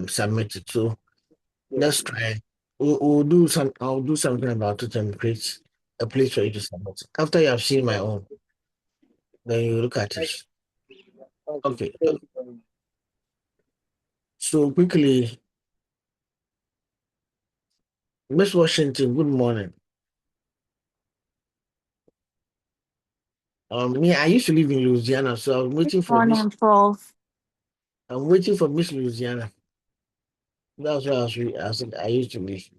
submit it. So let's try. We'll do some. I'll do something about it and create a place for you to submit. After you have seen my own, then you look at it. Okay. So quickly, Miss Washington. Good morning. Me, I used to live in Louisiana, so I'm waiting for Miss. Morning, Prof. I'm waiting for Miss Louisiana. That's where I used to live,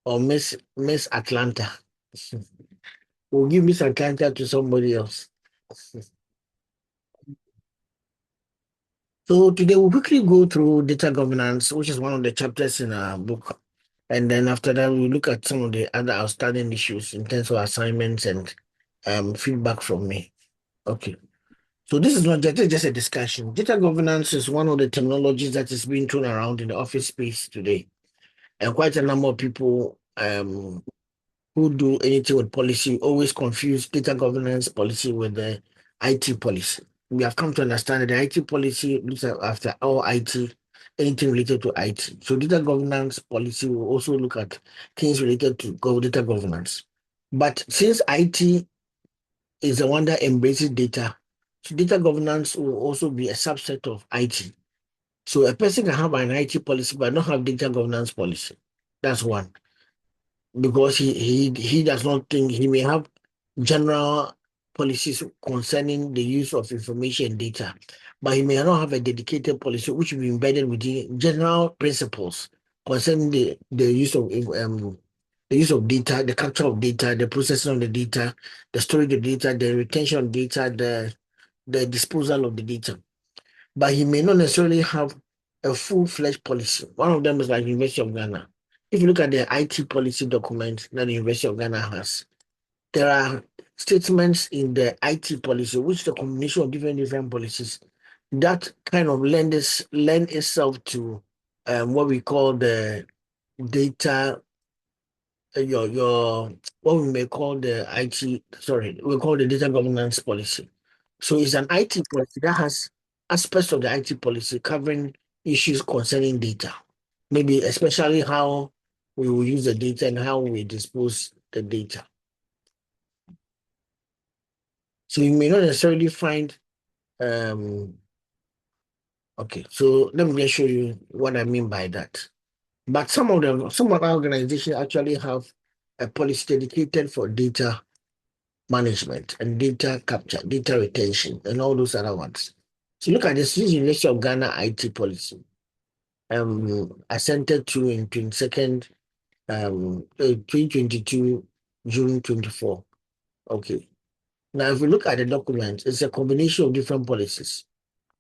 or Miss Atlanta. We'll give Miss Atlanta to somebody else. So today we'll quickly go through data governance, which is one of the chapters in our book. And then after that, we'll look at some of the other outstanding issues in terms of assignments and feedback from me. Okay. So this is not just a discussion. Data governance is one of the terminologies that is being thrown around in the office space today. And quite a number of people who do anything with policy always confuse data governance policy with the IT policy. We have come to understand that the IT policy looks after all IT, anything related to IT. So data governance policy will also look at things related to data governance. But since IT is the one that embraces data, so data governance will also be a subset of IT. So a person can have an IT policy but not have data governance policy. That's one, because he does not think he may have general policies concerning the use of information and data, but he may not have a dedicated policy which will be embedded within general principles concerning the use of data, the capture of data, the processing of the data, the storage of data, the retention of data, the disposal of the data. But he may not necessarily have a full-fledged policy. One of them is like University of Ghana. If you look at the IT policy document that the University of Ghana has, there are statements in the IT policy, which is the combination of different policies that kind of lend itself to what we call the data, your what we may call the IT, sorry, we call the data governance policy. So it's an IT policy that has aspects of the IT policy covering issues concerning data, maybe especially how we will use the data and how we dispose the data. So you may not necessarily find okay, so let me just show you what I mean by that. But some of our organizations actually have a policy dedicated for data management and data capture, data retention, and all those other ones. So look at this University of Ghana IT policy. Assented to in 22nd 2022 June 24. Okay. Now if we look at the document, it's a combination of different policies.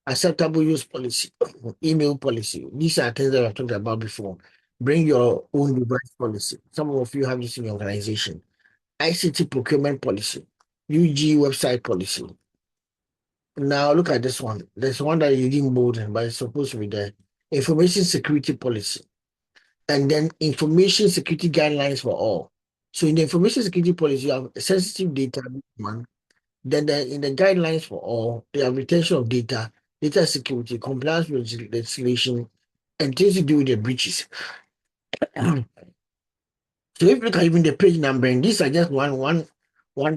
Acceptable use policy, email policy. These are things that I've talked about before. Bring your own device policy. Some of you have this in your organization. ICT procurement policy, UG website policy. Now look at this one. There's one that you didn't bold, but it's supposed to be there. Information security policy, and then information security guidelines for all. So in the information security policy, you have sensitive data one. Then in the guidelines for all, they have retention of data, data security, compliance with legislation, and things to do with the breaches. So if you look at even the page numbering, these are just one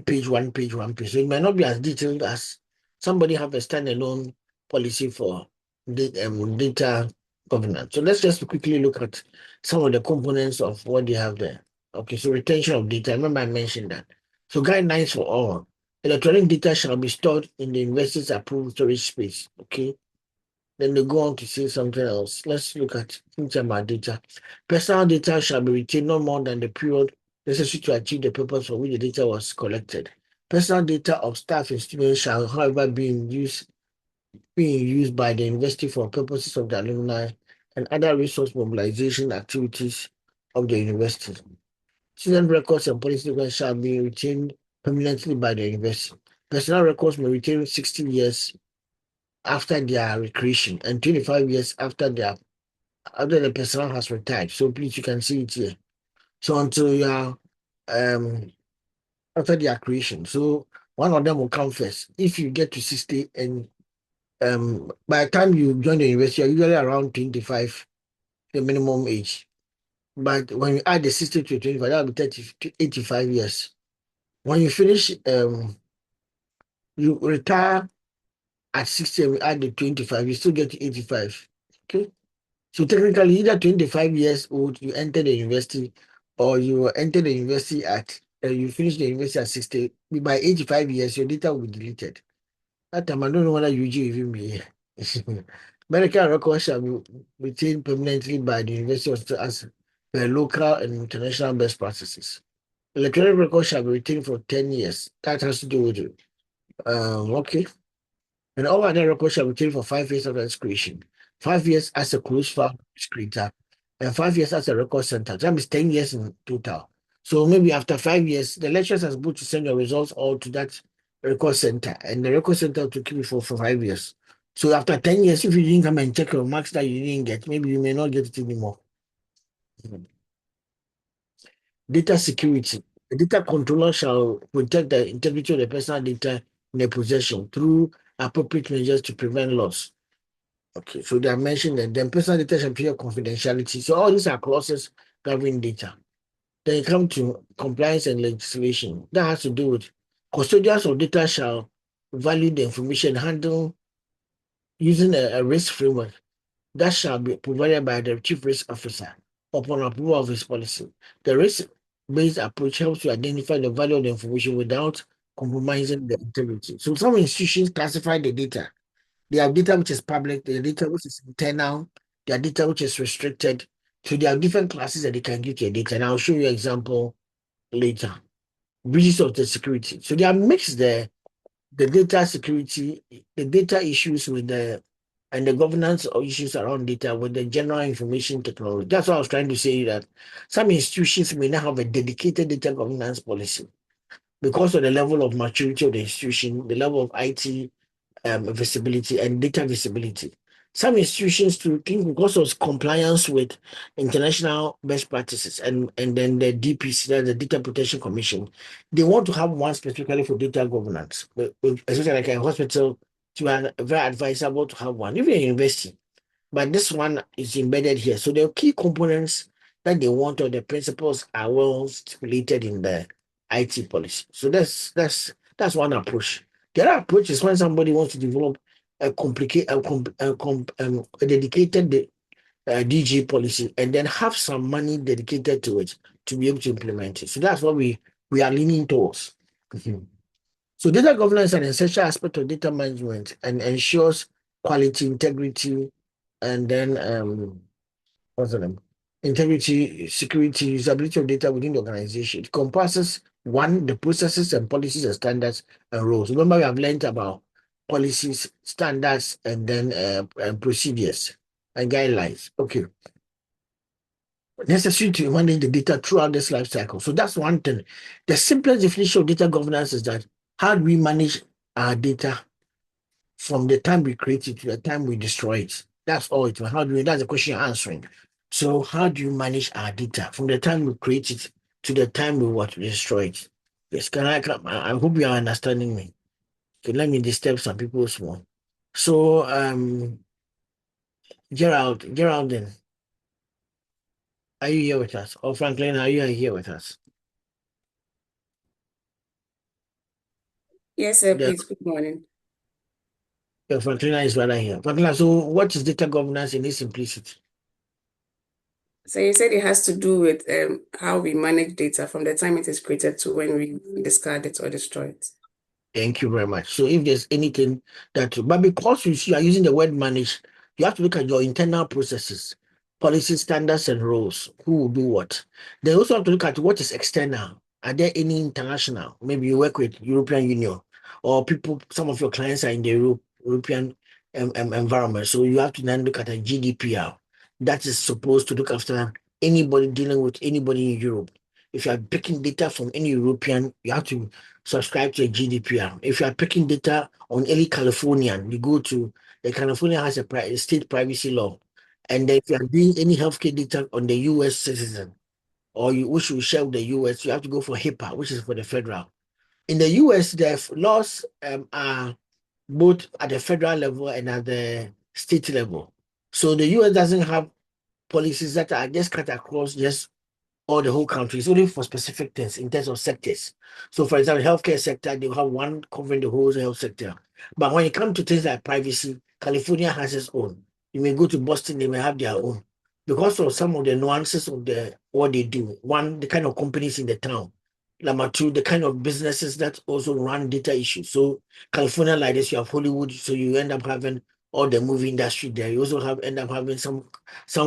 page, one page, one page. So it might not be as detailed as somebody have a standalone policy for data governance. So let's just quickly look at some of the components of what they have there. Okay, so retention of data. Remember I mentioned that. So guidelines for all. Electronic data shall be stored in the university's approved storage space. Okay. Then they go on to say something else. Let's look at things about data. Personal data shall be retained no more than the period necessary to achieve the purpose for which the data was collected. Personal data of staff and students shall, however, being used by the university for purposes of the alumni and other resource mobilization activities of the university. Student records and policy records shall be retained permanently by the university. Personal records may retain 60 years after their recreation and 25 years after the person has retired. So please you can see it here. So until you are after their creation. So one of them will come first. If you get to 60 and By the time you join the university, you're usually around 25, the minimum age. But when you add the 60 to 25, that'll be 30 to 85 years. When you finish, you retire at 60 and we add the 25, you still get to 85. Okay. So technically, either 25 years old, you enter the university, or you enter the university at, you finish the university at 60. By 85 years, your data will be deleted. That time, I don't know whether UG will even be here. Medical records shall be retained permanently by the university hospital as per local and international best practices. Electronic records shall be retained for 10 years. That has to do with it. Okay. And all other records shall be retained for 5 years after its creation. 5 years as a closed file creator, and 5 years as a record center. That means 10 years in total. So maybe after 5 years, the lecturers are supposed to send your results all to that record center, and the record center to keep it for 5 years. So after 10 years, if you didn't come and check your marks that you didn't get, maybe you may not get it anymore. Data security. The data controller shall protect the integrity of the personal data in their possession through appropriate measures to prevent loss. Okay, so they are mentioned that then personal data shall be confidentiality. So all these are clauses governing data. Then you come to compliance and legislation. That has to do with custodians of data shall value the information handle using a risk framework that shall be provided by the chief risk officer upon approval of his policy. The risk-based approach helps to identify the value of the information without compromising the integrity. So some institutions classify the data. They have data which is public, they have data which is internal, they have data which is restricted. So there are different classes that they can give to your data. And I'll show you an example later. Breaches of the security. So they are mixed there. The data security, the data issues with the and the governance of issues around data with the general information technology. That's what I was trying to say, that some institutions may not have a dedicated data governance policy because of the level of maturity of the institution, the level of IT visibility and data visibility. Some institutions to think because of compliance with international best practices and then the DPC, the Data Protection Commission, they want to have one specifically for data governance. Especially like a hospital, to very advisable to have one, even a university. But this one is embedded here. So the key components that they want or the principles are well stipulated in the IT policy. So that's one approach. The other approach is when somebody wants to develop a complicated, a dedicated DG policy, and then have some money dedicated to it to be able to implement it. So that's what we are leaning towards. Mhm. So data governance is an essential aspect of data management and ensures quality, integrity, and then what's the name? Integrity, security, usability of data within the organization. It encompasses one, the processes and policies and standards and rules. Remember, we have learned about policies, standards, and then and procedures and guidelines. Okay. Necessary to manage the data throughout this life cycle. So that's one thing. The simplest definition of data governance is that how do we manage our data from the time we create it to the time we destroy it? That's all it is. How do we, that's the question you're answering. So how do you manage our data from the time we create it to the time we want to destroy it? Yes, I hope you are understanding me. Okay, let me disturb some people small. So Geraldine, are you here with us? Or Franklin, are you here with us? Yes, sir, The please. Good morning. Franklina is rather here. Franklina, so what is data governance in its simplicity? So you said it has to do with how we manage data from the time it is created to when we discard it or destroy it. Thank you very much. So if there's anything but because you are using the word manage, you have to look at your internal processes, policy standards and rules. Who will do what? Then also have to look at what is external. Are there any international? Maybe you work with European Union or people, some of your clients are in the European environment. So you have to then look at a GDPR that is supposed to look after anybody dealing with anybody in Europe. If you are picking data from any European, you have to subscribe to a GDPR. If you are picking data on any Californian, you go to the California has a state privacy law. And then if you are doing any healthcare data on the US citizen or you wish to share with the US, you have to go for HIPAA, which is for the federal. In the US, the laws are both at the federal level and at the state level. So the US doesn't have policies that are just cut across just or the whole country. It's only for specific things in terms of sectors. So, for example, healthcare sector, they have one covering the whole health sector. But when it comes to things like privacy, California has its own. You may go to Boston, they may have their own. Because of some of the nuances of the what they do. One, the kind of companies in the town. Number two, the kind of businesses that also run data issues. So California, like this, you have Hollywood, so you end up having all the movie industry there. You also have end up having some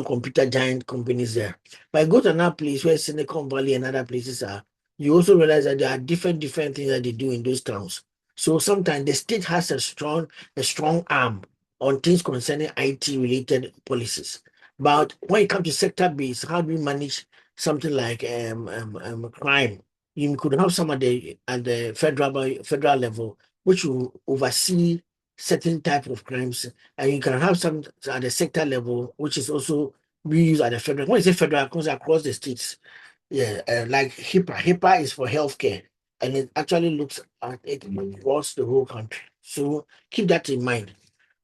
computer giant companies there. But I go to another place where Silicon Valley and other places are, you also realize that there are different things that they do in those towns. So sometimes the state has a strong arm on things concerning IT related policies. But when it comes to sector based, how do we manage something like crime? You could have some at the federal level, which will oversee certain type of crimes, and you can have some at the sector level, which is also we use at the federal. When you say federal, it goes across the states. Yeah, like HIPAA. HIPAA is for healthcare, and it actually looks at it across the whole country. So keep that in mind.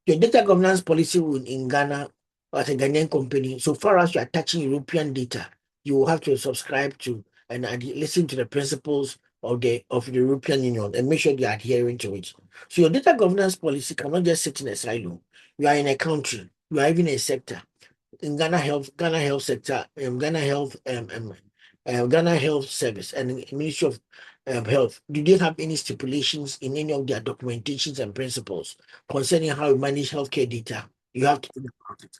Your data governance policy in Ghana as a Ghanaian company, so far as you are touching European data, you will have to subscribe to and listen to the principles of the European Union and make sure they are adhering to it. So your data governance policy cannot just sit in a silo. You are in a country, you are even a sector in Ghana Health sector, Ghana Health Service, and the Ministry of Health. Do they have any stipulations in any of their documentations and principles concerning how you manage healthcare data? You have to think about it.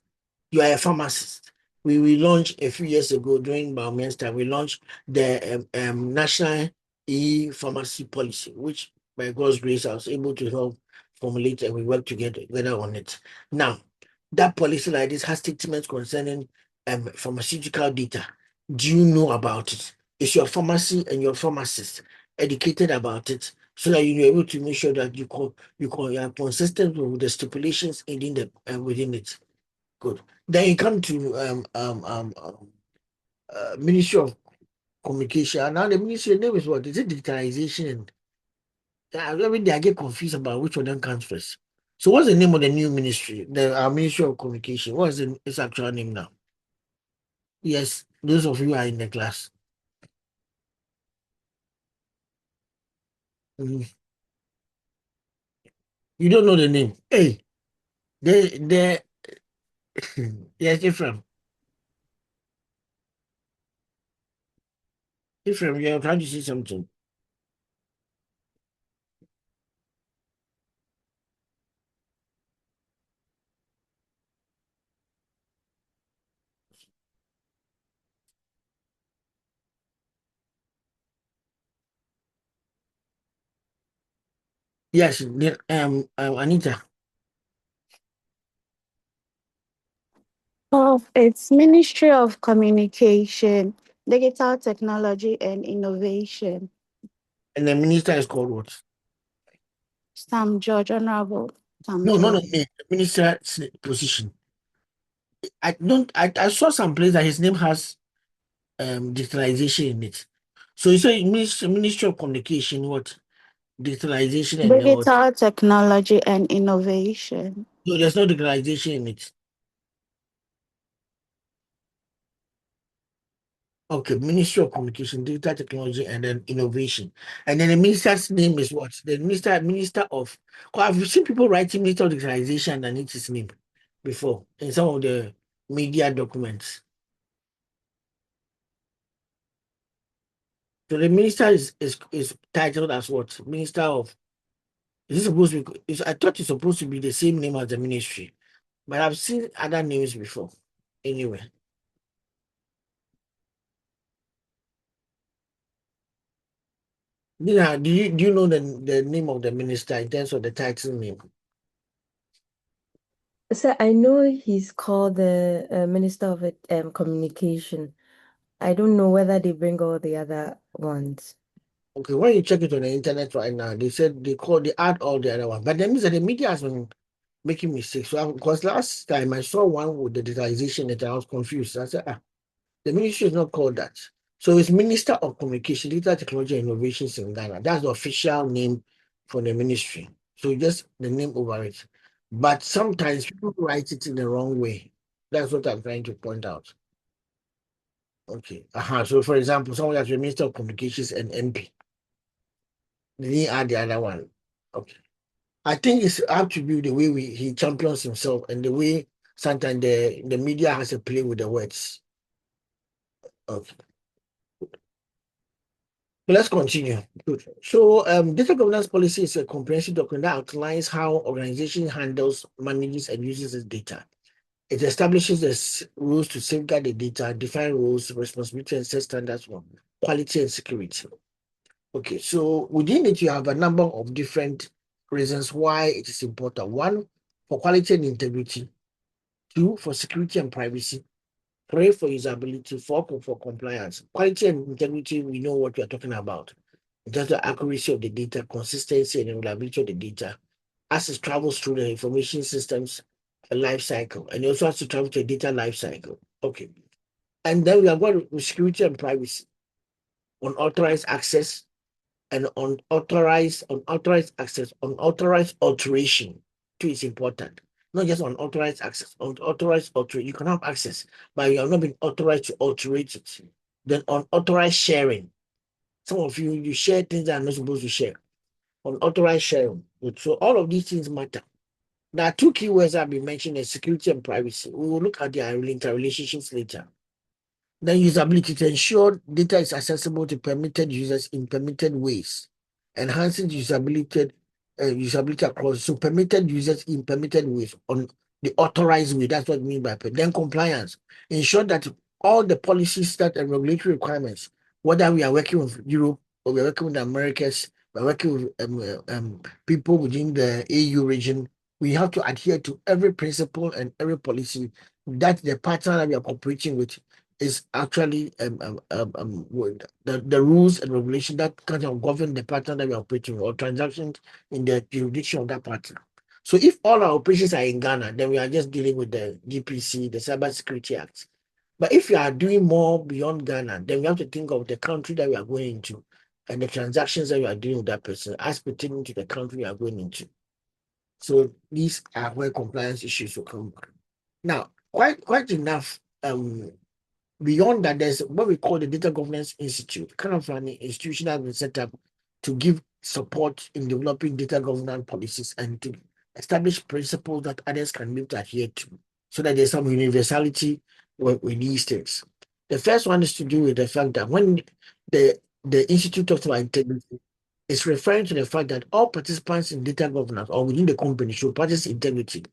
You are a pharmacist. We launched a few years ago during Bauman's time. We launched the national e-pharmacy policy, which by God's grace I was able to help formulate, and we work together on it. Now, that policy like this has statements concerning pharmaceutical data. Do you know about it? Is your pharmacy and your pharmacist educated about it so that you're able to make sure that you are consistent with the stipulations within it? Good. Then you come to Ministry of Communication. Now the ministry name is what? Is it digitalization? And every day I get confused about which one of them comes first. So what's the name of the new ministry? The Ministry of Communication. What is its actual name now? Yes, those of you are in the class. Mhm. You don't know the name. Hey, they yes, Ephraim. Ephraim, you're trying to say something. Yes, Anita. Of its Ministry of Communication, Digital Technology and Innovation. And the minister is called what? Sam George, Honorable Sam No, no, no, George. the minister's position. I saw some place that his name has digitalization in it. So you say Ministry of Communication, what? Digitalization and what? Digital Technology and Innovation. No, there's no digitalization in it. Okay, Ministry of Communication, Digital Technology, and then Innovation. And then the minister's name is what? The minister of. Well, I've seen people writing Minister of Digitalization underneath his name before in some of the media documents. So the minister is titled as what? Minister of. Is it supposed to be? I thought it's supposed to be the same name as the ministry, but I've seen other names before. Anyway, Nina, do you know the name of the minister in terms of the title name? So I know he's called the Minister of Communication. I don't know whether they bring all the other ones. Okay, when you check it on the internet right now, they add all the other ones, but that means that the media has been making mistakes. So because last time I saw one with the digitalization that I was confused. I said, the ministry is not called that. So it's Minister of Communication, Digital Technology and Innovations in Ghana. That's the official name for the ministry. So just the name over it. But sometimes people write it in the wrong way. That's what I'm trying to point out. Okay. So for example, someone that's the Minister of Communications and MP. Then he add the other one. Okay. I think it's up to be the way he champions himself and the way sometimes the media has a play with the words. Okay. Let's continue. Good. So, data governance policy is a comprehensive document that outlines how organization handles, manages, and uses its data. It establishes the rules to safeguard the data, define rules, responsibility, and set standards for quality and security. Okay, so within it, you have a number of different reasons why it is important. One, for quality and integrity. Two, for security and privacy. Three, for usability. Four, for compliance. Quality and integrity, we know what we are talking about. In terms of accuracy of the data, consistency and reliability of the data, as it travels through the information systems life cycle, and it also has to travel to a data life cycle. Okay. And then we are going with security and privacy, unauthorized access and unauthorized access, unauthorized alteration too is important. Not just unauthorized access, unauthorized alteration. You can have access, but you have not been authorized to alterate it. Then unauthorized sharing. Some of you share things that are not supposed to share. Unauthorized sharing. So all of these things matter. There are two keywords that have been mentioned as security and privacy. We will look at their interrelationships later. Then usability to ensure data is accessible to permitted users in permitted ways, enhancing usability across so permitted users in permitted ways on the authorized way. That's what I mean by then compliance. Ensure that all the policies that and regulatory requirements, whether we are working with Europe or we are working with the Americas, we are working with people within the AU region, we have to adhere to every principle and every policy that the partner that we are cooperating with is actually the rules and regulations that kind of govern the partner that we are operating with or transactions in the jurisdiction of that partner. So if all our operations are in Ghana, then we are just dealing with the GPC, the Cyber Security Act. But if you are doing more beyond Ghana, then we have to think of the country that we are going into and the transactions that we are doing with that person as pertaining to the country we are going into. So these are where compliance issues will come back. Now, quite enough beyond that, there's what we call the Data Governance Institute, kind of an institution that has been set up to give support in developing data governance policies and to establish principles that others can be able to adhere to so that there's some universality with these things. The first one is to do with the fact that when the institute talks about integrity, it's referring to the fact that all participants in data governance or within the company should practice integrity,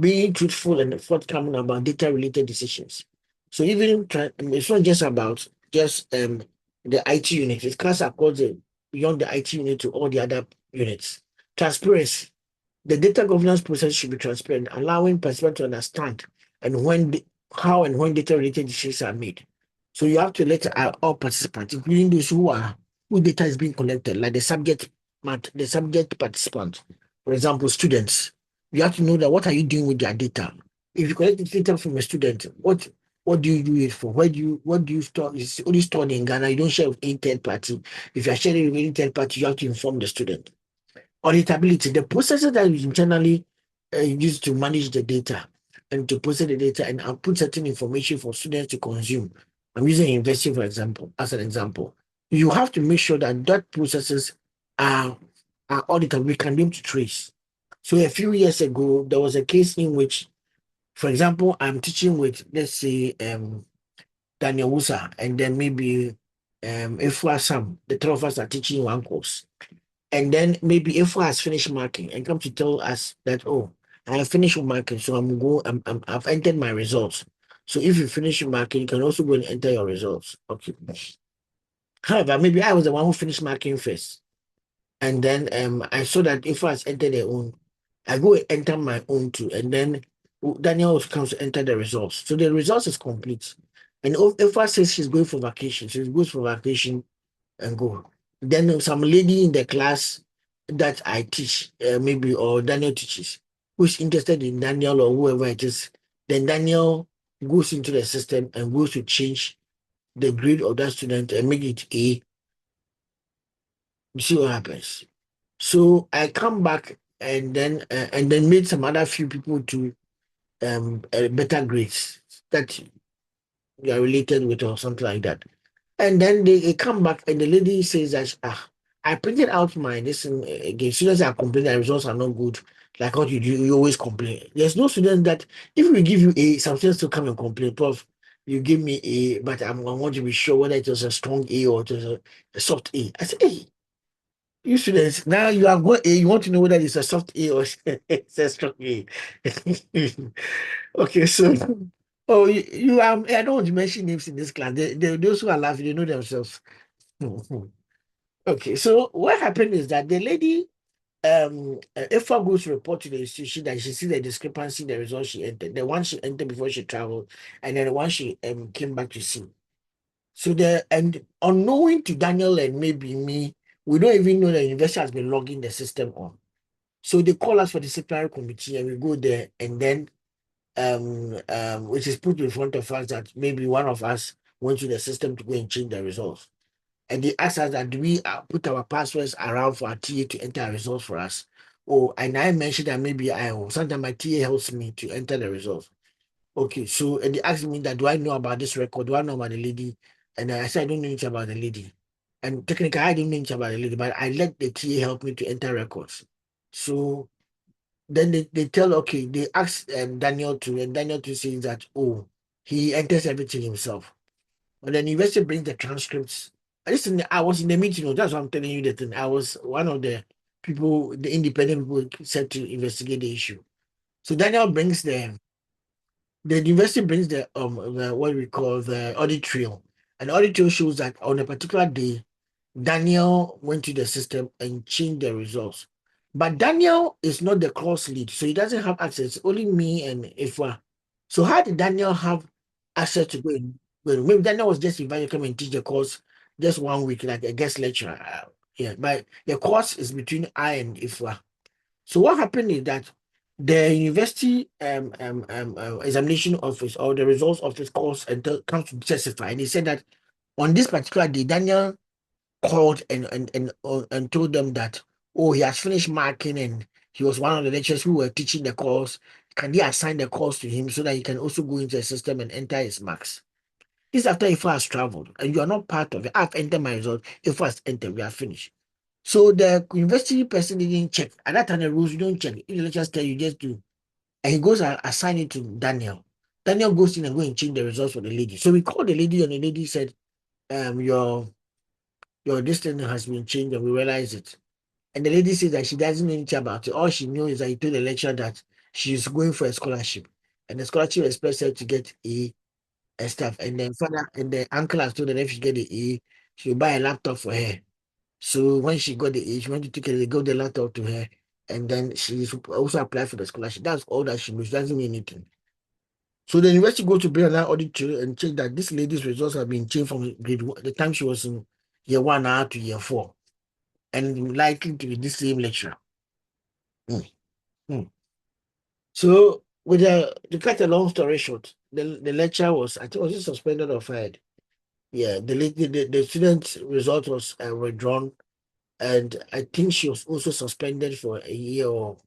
being truthful and forthcoming about data-related decisions. So even it's not just about just the IT unit. It cuts across beyond the IT unit to all the other units. Transparency. The data governance process should be transparent, allowing participants to understand and how and when data-related decisions are made. So you have to let all participants, including those who data is being collected, like the subject participant, for example, students. You have to know that what are you doing with their data. If you collect data from a student, what do you do it for? What do you store? It's only stored in Ghana. You don't share with any third party. If you're sharing with any third party, you have to inform the student. Auditability, the processes that is internally used to manage the data and to process the data and output certain information for students to consume. I'm using university for example, as an example. You have to make sure that processes are auditable. We can be able to trace. So a few years ago, there was a case in which, for example, I'm teaching with, let's say, Daniel Wusa, and then maybe Efua Sam, the three of us are teaching one course. And then maybe Efua has finished marking and come to tell us that, oh, I have finished marking, so I've entered my results. So if you finish your marking, you can also go and enter your results. Okay. However, maybe I was the one who finished marking first. And then I saw that Efua has entered their own. I go and enter my own too. And then Daniel also comes to enter the results. So the results is complete. And if I says she's going for vacation, she goes for vacation and go. Then some lady in the class that I teach, maybe or Daniel teaches, who's interested in Daniel or whoever it is, then Daniel goes into the system and goes to change the grade of that student and make it A. You see what happens. So I come back and then made some other few people to better grades that you are related with or something like that. And then they come back and the lady says that I printed out my this again. Students are complaining that results are not good. Like what you do, you always complain. There's no student that if we give you A, some students still come and complain, Prof. You give me A, but I want to be sure whether it was a strong A or it was a soft A. I said, hey, you students, now you have got A, you want to know whether it's a soft A or it's a strong A. Okay, so oh I don't want to mention names in this class. Those who are laughing, they know themselves. Okay, so what happened is that the lady, if I goes to report to the institution that she see the discrepancy in the results she entered, the one she entered before she traveled, and then the one she came back to see. So and unknowing to Daniel and maybe me, we don't even know the university has been logging the system on. So they call us for the disciplinary committee, and we go there, and then which is put in front of us that maybe one of us went to the system to go and change the results. And they asked us that do we put our passwords around for our TA to enter our results for us? Oh, and I mentioned that maybe I will. Sometimes my TA helps me to enter the results. Okay, so and they asked me that do I know about this record? Do I know about the lady? And I said I don't know anything about the lady. And technically I didn't know anything about the lady, but I let the TA help me to enter records. So then they tell okay, they ask Daniel to, and Daniel to say that oh, he enters everything himself. And then the university brings the transcripts. I was in the meeting, that's what I'm telling you the thing. I was one of the people, the independent people set to investigate the issue. So Daniel brings the university brings the what we call the audit trail. And the audit trail shows that on a particular day, Daniel went to the system and changed the results. But Daniel is not the course lead, so he doesn't have access. Only me and Ifwa. So how did Daniel have access to go in? Well, maybe Daniel was just invited to come and teach the course just 1 week, like a guest lecturer. Yeah, but the course is between I and Ifwa. So what happened is that the university examination office or the results of this course comes to testify, and he said that on this particular day, Daniel called and told them that oh he has finished marking and he was one of the lecturers who were teaching the course. Can they assign the course to him so that he can also go into the system and enter his marks? This after Ifo has traveled and you are not part of it. I've entered my result. Ifo has entered. We are finished. So the university person didn't check. At that time, the rules you don't check. If the lecturers tell you, just do. And he goes and assign it to Daniel. Daniel goes in and go and change the results for the lady. So we called the lady and the lady said, your destiny has been changed and we realize it. And the lady says that she doesn't know anything about it. All she knows is that he told the lecturer that she's going for a scholarship. And the scholarship expects her to get A and stuff. And then father and the uncle has told her that if she get the A, she'll buy a laptop for her. So when she got the A, she went to take it, they got the laptop to her. And then she also applied for the scholarship. That's all that she knows. She doesn't know anything. So the university goes to bring an audit trail and check that this lady's results have been changed from grade one, the time she was in year one now to year four, and likely to be the same lecturer. Mm, mm. So with to cut a long story short, the lecturer was I think was he suspended or fired. Yeah, the student result was withdrawn, and I think she was also suspended for a year or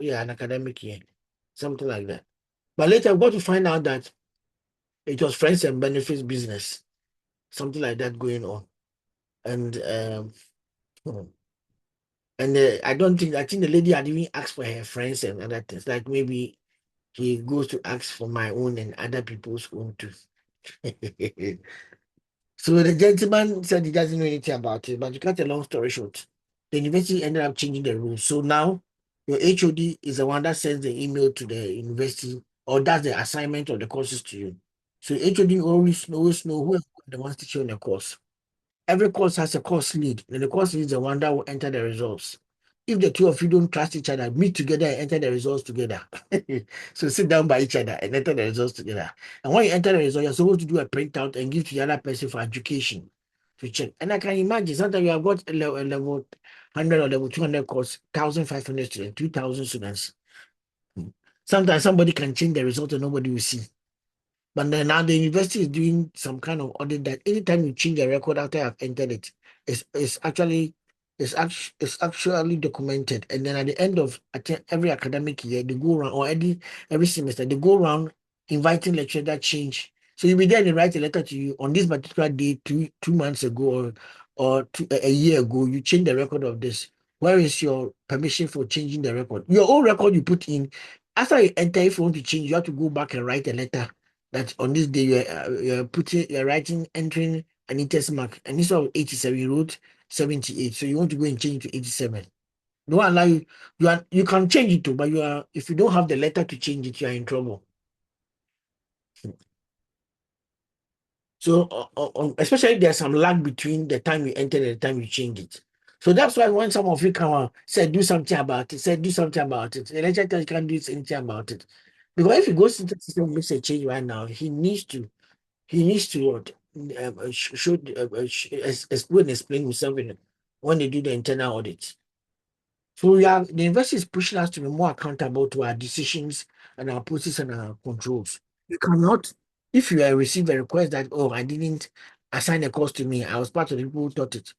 yeah an academic year, something like that. But later I got to find out that it was friends and benefits business, something like that going on. And hmm, and I think the lady had even asked for her friends and other things. Like maybe he goes to ask for my own and other people's own too. So the gentleman said he doesn't know anything about it, but to cut a long story short, the university ended up changing the rules. So now your HOD is the one that sends the email to the university or does the assignment of the courses to you. So HOD always know who are the ones teaching on the course. Every course has a course lead, and the course lead is the one that will enter the results. If the two of you don't trust each other, meet together and enter the results together. So sit down by each other and enter the results together. And when you enter the result, you're supposed to do a printout and give to the other person for education to check. And I can imagine sometimes you have got a level 100 or level 200 course, 1,500 students, 2,000 students. Sometimes somebody can change the result and nobody will see. But then now the university is doing some kind of audit that anytime you change a record after I've entered it, it's actually It's actually documented, and then at the end of every academic year, they go around, or every semester, they go around inviting lecturers that change. So you'll be there and they write a letter to you on this particular day, 2 months ago, or a year ago, you change the record of this. Where is your permission for changing the record? Your own record you put in. After you enter, if you want to change, you have to go back and write a letter that on this day you're writing, entering an interest mark, and instead of 87, you wrote 78. So you want to go and change it to 87. They won't allow you. You can change it too, but if you don't have the letter to change it, you are in trouble. So especially there's some lag between the time you enter and the time you change it. So that's why when some of you come out, say do something about it, say do something about it, the lecturer tells you can't do anything about it. Because if he goes into the system and makes a change right now, he needs to what? Should explain himself when they do the internal audit. So the university is pushing us to be more accountable to our decisions and our processes and our controls. You cannot, if you receive a request that, oh, I didn't assign a course to me, I was part of the people who taught it.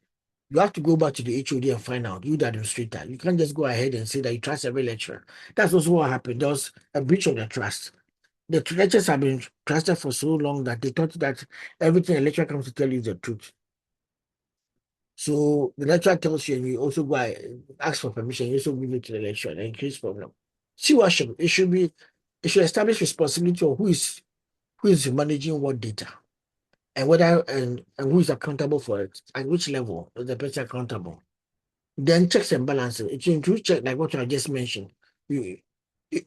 You have to go back to the HOD and find out, you the administrator. You can't just go ahead and say that you trust every lecturer. That's also what happened. There was a breach of the trust. The lecturers have been trusted for so long that they thought that everything a lecturer comes to tell you is the truth. So the lecturer tells you, and you also go ask for permission, you also give it to the lecturer and increase problem. See what it should establish responsibility of who is managing what data and whether and who is accountable for it, at which level is the person accountable. Then checks and balances. It includes check like what I just mentioned. You,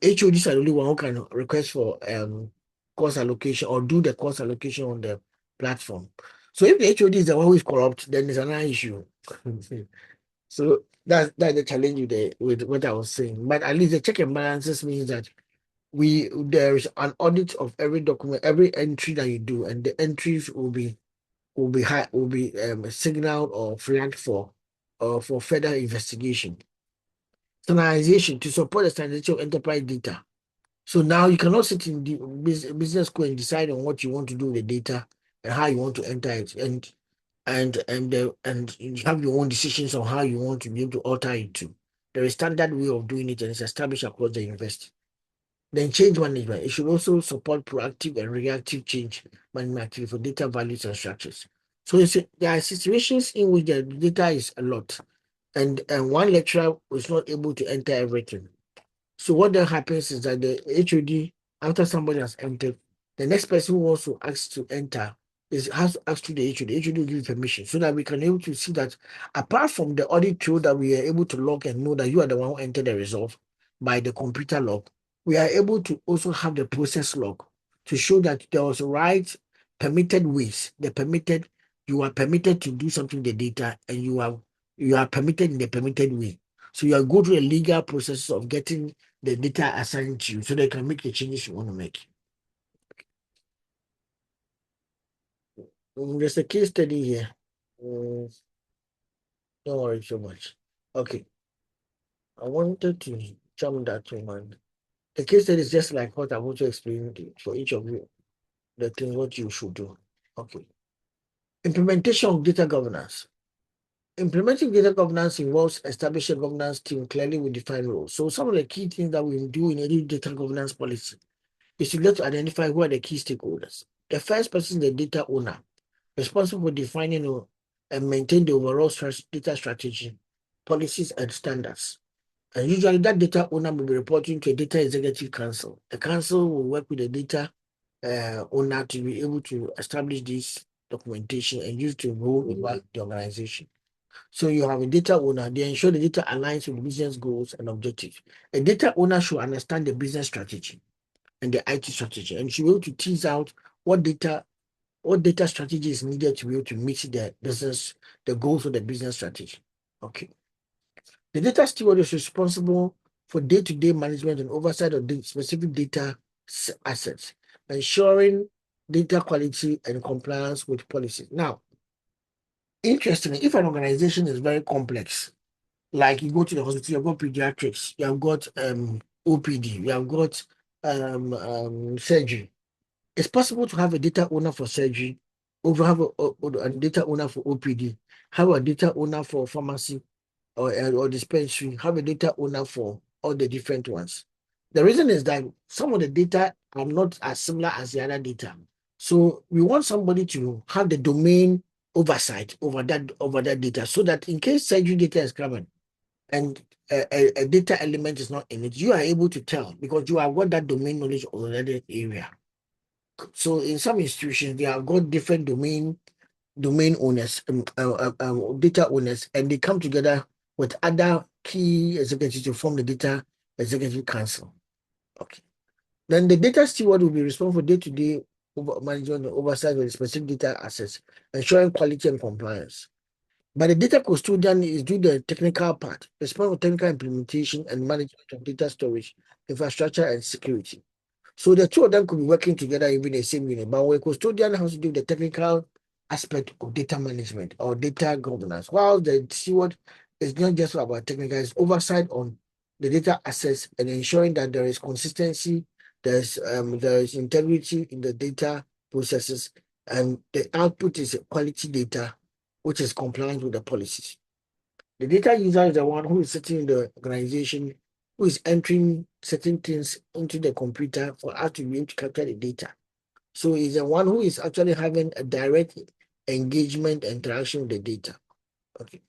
HODs are the only one who can request for course allocation or do the course allocation on the platform. So if the HOD is the one who is corrupt, then there's another issue. So that's the challenge with what I was saying. But at least the check and balances means that there is an audit of every document, every entry that you do, and the entries will be signaled or flagged for further investigation. Standardization to support the standardization of enterprise data. So now you cannot sit in the business school and decide on what you want to do with the data and how you want to enter it, and you have your own decisions on how you want to be able to alter it to. There is standard way of doing it, and it's established across the university. Then change management. It should also support proactive and reactive change management activity for data values and structures. So there are situations in which the data is a lot, and one lecturer was not able to enter everything. So what then happens is that the HOD, after somebody has entered, the next person who wants to ask to enter has to ask to the HOD. The HOD will give permission so that we can able to see that apart from the audit tool that we are able to log and know that you are the one who entered the result by the computer log, we are able to also have the process log to show that there was right permitted ways. You are permitted to do something with the data, and you are permitted in the permitted way. So you are go through a legal process of getting the data assigned to you so they can make the changes you want to make. There's a case study here. Don't worry so much. Okay. I wanted to jump that to man. The case study is just like what I want to explain for each of you, the things what you should do. Okay. Implementation of data governance. Implementing data governance involves establishing a governance team clearly with defined roles. So some of the key things that we do in any data governance policy is to get to identify who are the key stakeholders. The first person is the data owner, responsible for defining and maintain the overall data strategy, policies, and standards. And usually that data owner will be reporting to a data executive council. The council will work with the data owner to be able to establish this documentation and use to roll over the organization. So you have a data owner, they ensure the data aligns with business goals and objectives. A data owner should understand the business strategy and the IT strategy, and should be able to tease out what data strategy is needed to be able to meet the goals of the business strategy. Okay. The data steward is responsible for day-to-day management and oversight of the specific data assets, ensuring data quality and compliance with policies. Now, interestingly, if an organization is very complex, like you go to the hospital, you've got pediatrics, you have got OPD, you have got surgery. It's possible to have a data owner for surgery, or have a data owner for OPD, have a data owner for pharmacy, or dispensary have a data owner for all the different ones. The reason is that some of the data are not as similar as the other data. So we want somebody to have the domain oversight over that data, so that in case surgery data is coming and a data element is not in it, you are able to tell because you have got that domain knowledge over that area. So in some institutions, they have got different domain owners, data owners, and they come together with other key executives to form the data executive council. Okay. Then the data steward will be responsible for day-to-day management and oversight of the specific data assets, ensuring quality and compliance. But the data custodian is doing the technical part, responsible for technical implementation and management of data storage, infrastructure, and security. So the two of them could be working together even in the same unit. But when a custodian has to do the technical aspect of data management or data governance, while the steward is not just about technical, it's oversight on the data assets and ensuring that there is consistency, there is integrity in the data processes, and the output is quality data, which is compliant with the policies. The data user is the one who is sitting in the organization, who is entering certain things into the computer for us to be able to capture the data. So he's the one who is actually having a direct engagement and interaction with the data. Okay.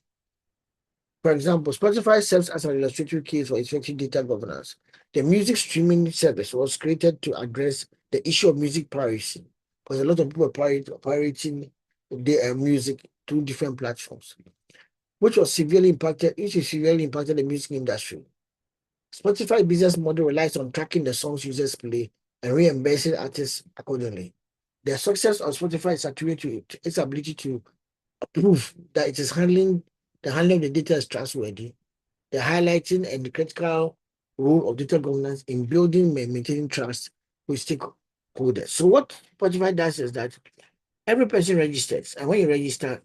For example, Spotify serves as an illustrative case for effective data governance. The music streaming service was created to address the issue of music piracy, because a lot of people are pirating their music through different platforms, which is severely impacted the music industry. Spotify business model relies on tracking the songs users play and reimbursing artists accordingly. The success of Spotify is attributed to its ability to prove that it is the handling of the data is trustworthy, the highlighting and the critical role of data governance in building and maintaining trust with stakeholders. So what Spotify does is that every person registers, and when you register,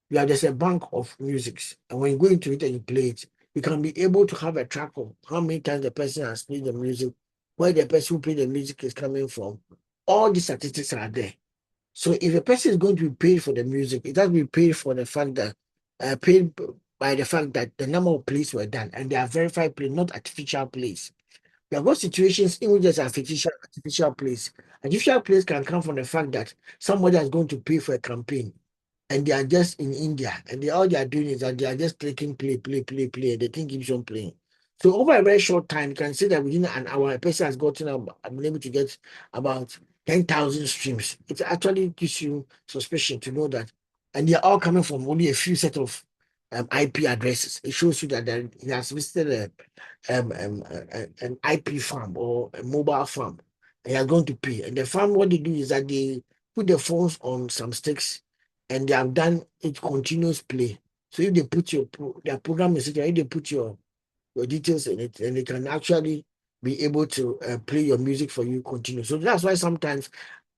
you have just a bank of musics. And when you go into it and you play it, you can be able to have a track of how many times the person has played the music, where the person who played the music is coming from. All the statistics are there. So if a person is going to be paid for the music, it has to be paid for the fact that paid by the fact that the number of plays were done and they are verified plays, not artificial plays. We have got situations in which there's artificial plays. Artificial plays can come from the fact that somebody is going to pay for a campaign and they are just in India and all they are doing is that they are just clicking play, play, play, play, and the thing keeps on playing. So over a very short time, you can see that within an hour, a person has been able to get about 10,000 streams. It actually gives you suspicion to know that, and they are all coming from only a few set of IP addresses. It shows you that he has visited an IP farm or a mobile farm. They are going to pay. And the farm, what they do is that they put the phones on some sticks and they have done it continuous play. So if they put their program is if they put your details in it, and they can actually be able to play your music for you continuous. So that's why sometimes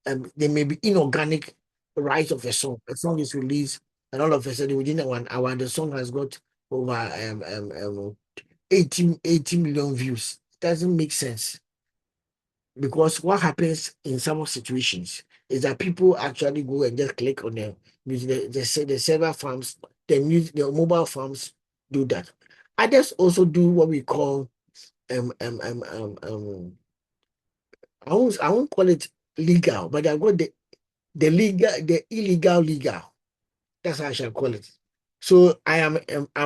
there may be inorganic rights of a song. A song is released, and all of a sudden within 1 hour, the song has got over 80 million views. It doesn't make sense, because what happens in some situations is that people actually go and just click on the music. The server farms, the mobile farms do that. Others also do what we call I won't call it legal, but I've got the illegal legal. That's how I shall call it. So I'm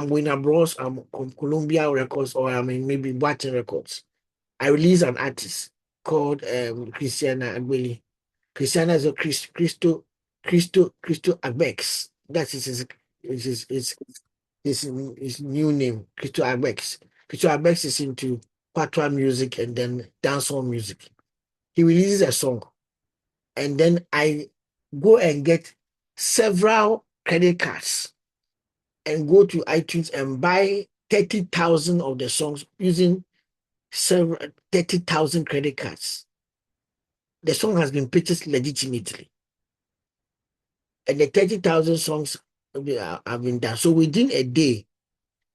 Winner Bros, I'm on Columbia Records, or I'm in maybe Baton Records. I release an artist called Christiana Agbeli. Christiana is a Christo Abex. That's his new name, Christo Abex. Christo Abex is into patois music and then dancehall music. He releases a song, and then I go and get several credit cards and go to iTunes and buy 30,000 of the songs using 30,000 credit cards. The song has been purchased legitimately, and the 30,000 songs have been done. So within a day,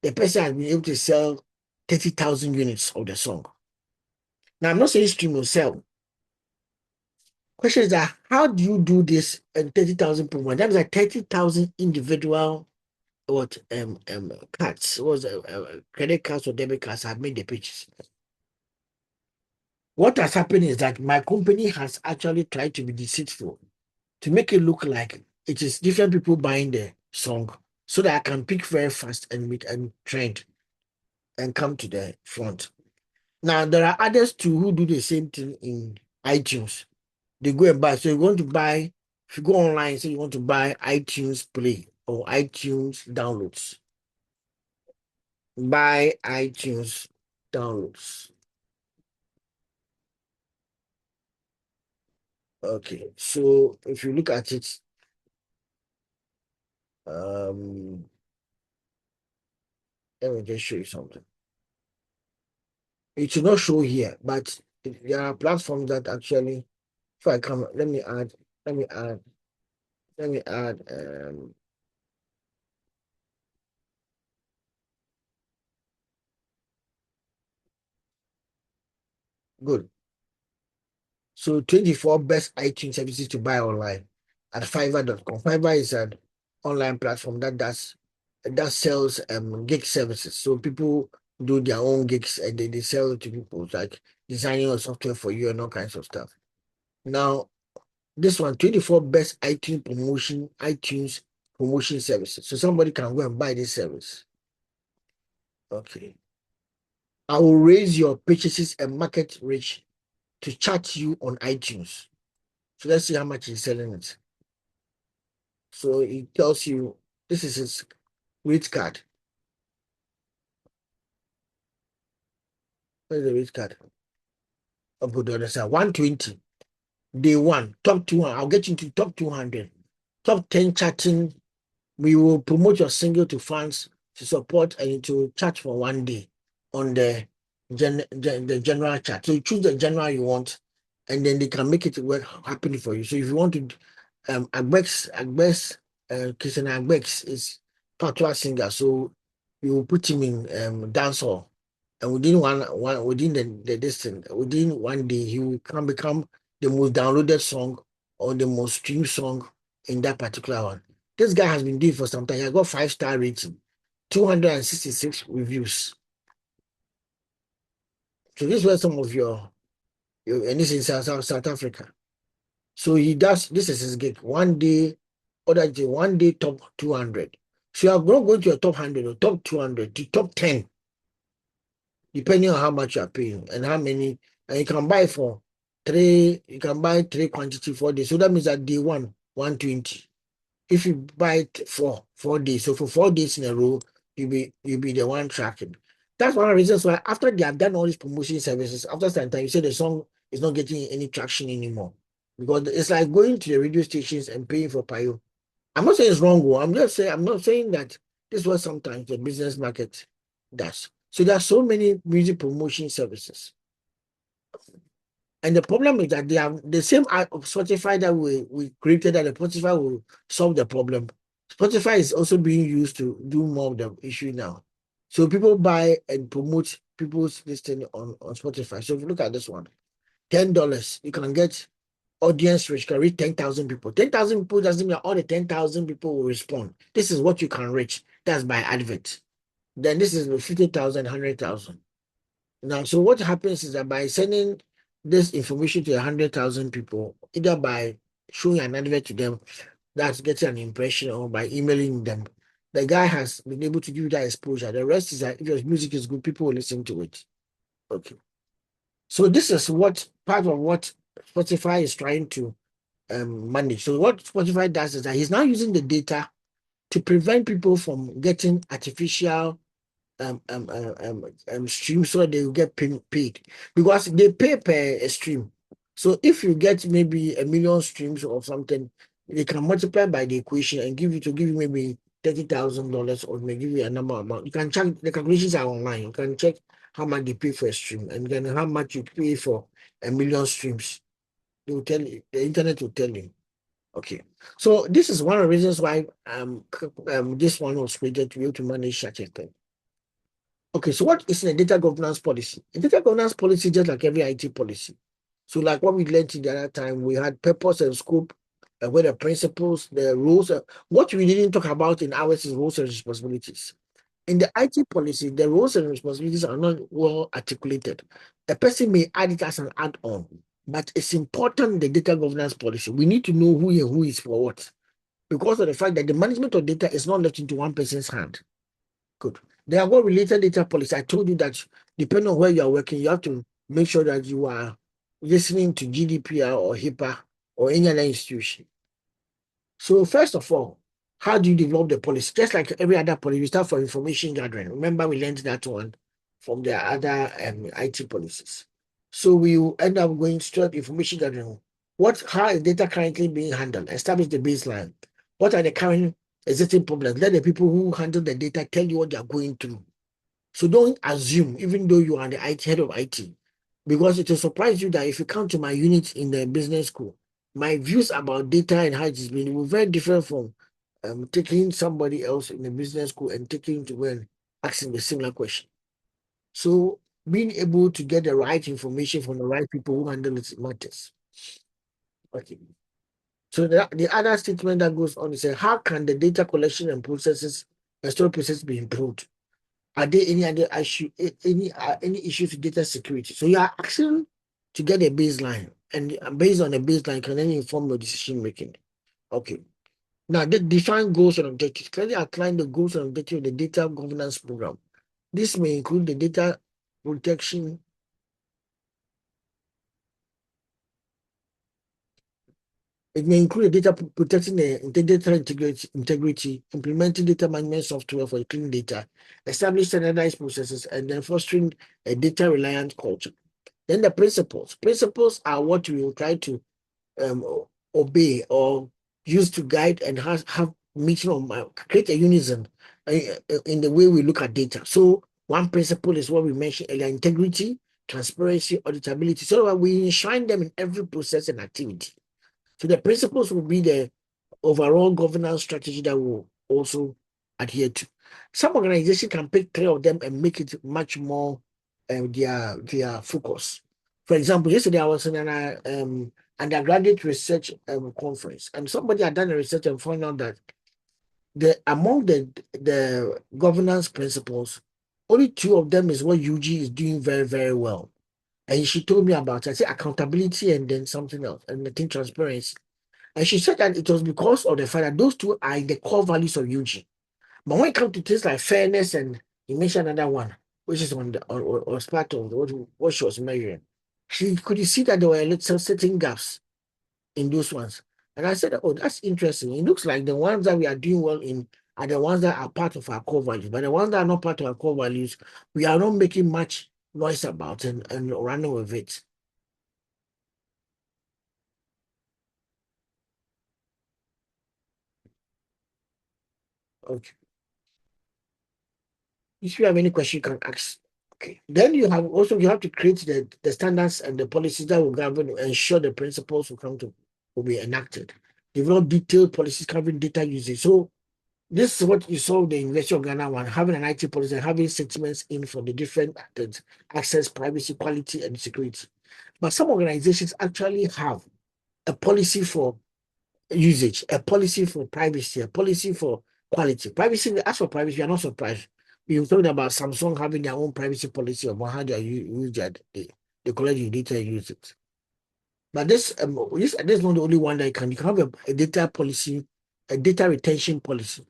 the person has been able to sell 30,000 units of the song. Now, I'm not saying stream will sell. Question is that how do you do this and 30,000 per month? That is like 30,000 individual cards, was credit cards or debit cards have made the purchase. What has happened is that my company has actually tried to be deceitful to make it look like it is different people buying the song so that I can pick very fast and meet and trend and come to the front. Now there are others too who do the same thing in iTunes. They go and buy. So you want to buy, if you go online, say you want to buy iTunes Play or iTunes downloads. Buy iTunes downloads. Okay, so if you look at it, let me just show you something. It should not show here, but there are platforms that actually, if I come, let me add, good. So 24 best iTunes services to buy online at Fiverr.com. Fiverr is an online platform that sells gig services. So people do their own gigs and they sell it to people, like designing a software for you and all kinds of stuff. Now, this one, 24 best iTunes promotion services. So somebody can go and buy this service. Okay. I will raise your purchases and market reach to chat you on iTunes. So let's see how much he's selling it. So it tells you this is his rate card. Where's the rate card? I'll put the other side. 120. Day one, top 200. I'll get you to top 200. Top 10 chatting. We will promote your single to fans to support and to chat for 1 day on the general chat. So you choose the general you want, and then they can make it work happen for you. So if you want to, Agbex, Christian Agbex is patois singer, so you will put him in dancehall, and within 1 day he will become the most downloaded song or the most streamed song in that particular one. This guy has been doing it for some time. He got 5-star rating, 266 reviews. So this was some of your and this is in South Africa. So he does, this is his gig. 1 day, other day, 1 day top 200. So you are not going to your top 100 or top 200 to top 10, depending on how much you are paying and how many. And you can buy you can buy 3 quantity 4 days. So that means that day one, 120. If you buy it for 4 days, so for 4 days in a row, you'll be the one tracking. That's one of the reasons why after they have done all these promotion services, after some time, you say the song is not getting any traction anymore. Because it's like going to the radio stations and paying for payo. I'm not saying it's wrong. I'm not saying that this is what sometimes the business market does. So there are so many music promotion services. And the problem is that they have the same Spotify that we created, that the Spotify will solve the problem. Spotify is also being used to do more of the issue now. So people buy and promote people's listening on Spotify. So if you look at this one, $10, you can get audience reach, can reach 10,000 people. 10,000 people doesn't mean all the 10,000 people will respond. This is what you can reach. That's by advert. Then this is 50,000, 100,000. Now, so what happens is that by sending this information to 100,000 people, either by showing an advert to them that's getting an impression, or by emailing them, the guy has been able to give you that exposure. The rest is that if your music is good, people will listen to it. Okay. So this is part of what Spotify is trying to manage. So what Spotify does is that he's now using the data to prevent people from getting artificial stream, so they will get paid, because they pay per stream. So if you get maybe 1 million streams or something, they can multiply by the equation and give you maybe $30,000, or may give you a number amount. You can check, the calculations are online. You can check how much they pay for a stream and then how much you pay for 1 million streams. They will tell you, the internet will tell you. Okay, so this is one of the reasons why this one was created, to be able to manage such a thing. Okay, so what is a data governance policy? A data governance policy, just like every IT policy. So like what we learned in the other time, we had purpose and scope, where the principles, the rules, what we didn't talk about in ours is roles and responsibilities. In the IT policy, the roles and responsibilities are not well articulated. A person may add it as an add-on, but it's important the data governance policy. We need to know who is for what, because of the fact that the management of data is not left into one person's hand. Good. There are related data policy. I told you that depending on where you are working, you have to make sure that you are listening to GDPR or HIPAA or any other institution. So first of all, how do you develop the policy? Just like every other policy, we start from information gathering. Remember, we learned that one from the other IT policies. So we will end up going straight information gathering. How is data currently being handled? Establish the baseline. What are the current existing problems? Let the people who handle the data tell you what they are going through. So don't assume, even though you are the head of IT, because it will surprise you that if you come to my unit in the business school, my views about data and how it is being will be very different from taking somebody else in the business school and taking to when asking the similar question. So being able to get the right information from the right people who handle it matters. Okay. So the other statement that goes on is how can the data collection and storage process be improved? Are there any other any issues with data security? So you are asking to get a baseline, and based on a baseline, can then inform your decision making. Okay. Now, define goals and objectives. Clearly outline the goals and objectives of the data governance program. This may include the data protection. It may include the data protecting the data integrity, implementing data management software for clean data, establish standardized processes, and then fostering a data reliant culture. Then the principles. Principles are what we will try to obey or use to guide and have meeting or create a unison in the way we look at data. So one principle is what we mentioned earlier: integrity, transparency, auditability. So that we enshrine them in every process and activity. So the principles will be the overall governance strategy that will also adhere to. Some organization can pick three of them and make it much more their focus. For example, yesterday I was in an undergraduate research conference, and somebody had done a research and found out that among the governance principles, only two of them is what UG is doing very, very well. And she told me about it. I said accountability and then something else, and I think transparency. And she said that it was because of the fact that those two are the core values of UG. But when it comes to things like fairness, and you mentioned another one, which is on the or was part of what she was measuring, she could you see that there were little certain gaps in those ones. And I said, oh, that's interesting. It looks like the ones that we are doing well in are the ones that are part of our core values. But the ones that are not part of our core values, we are not making much noise about and running with it. Okay. If you have any question, you can ask. Okay. Then you have to create the standards and the policies that will govern and ensure the principles will be enacted. Develop detailed policies covering data usage. So this is what you saw the University of Ghana one, having an IT policy and having statements in for the different access, privacy, quality, and security. But some organizations actually have a policy for usage, a policy for privacy, a policy for quality. Privacy, as for privacy, we are not surprised. We were talking about Samsung having their own privacy policy about how they use they collect your data and use it. But this is not the only one that you can have a data policy, a data retention policy,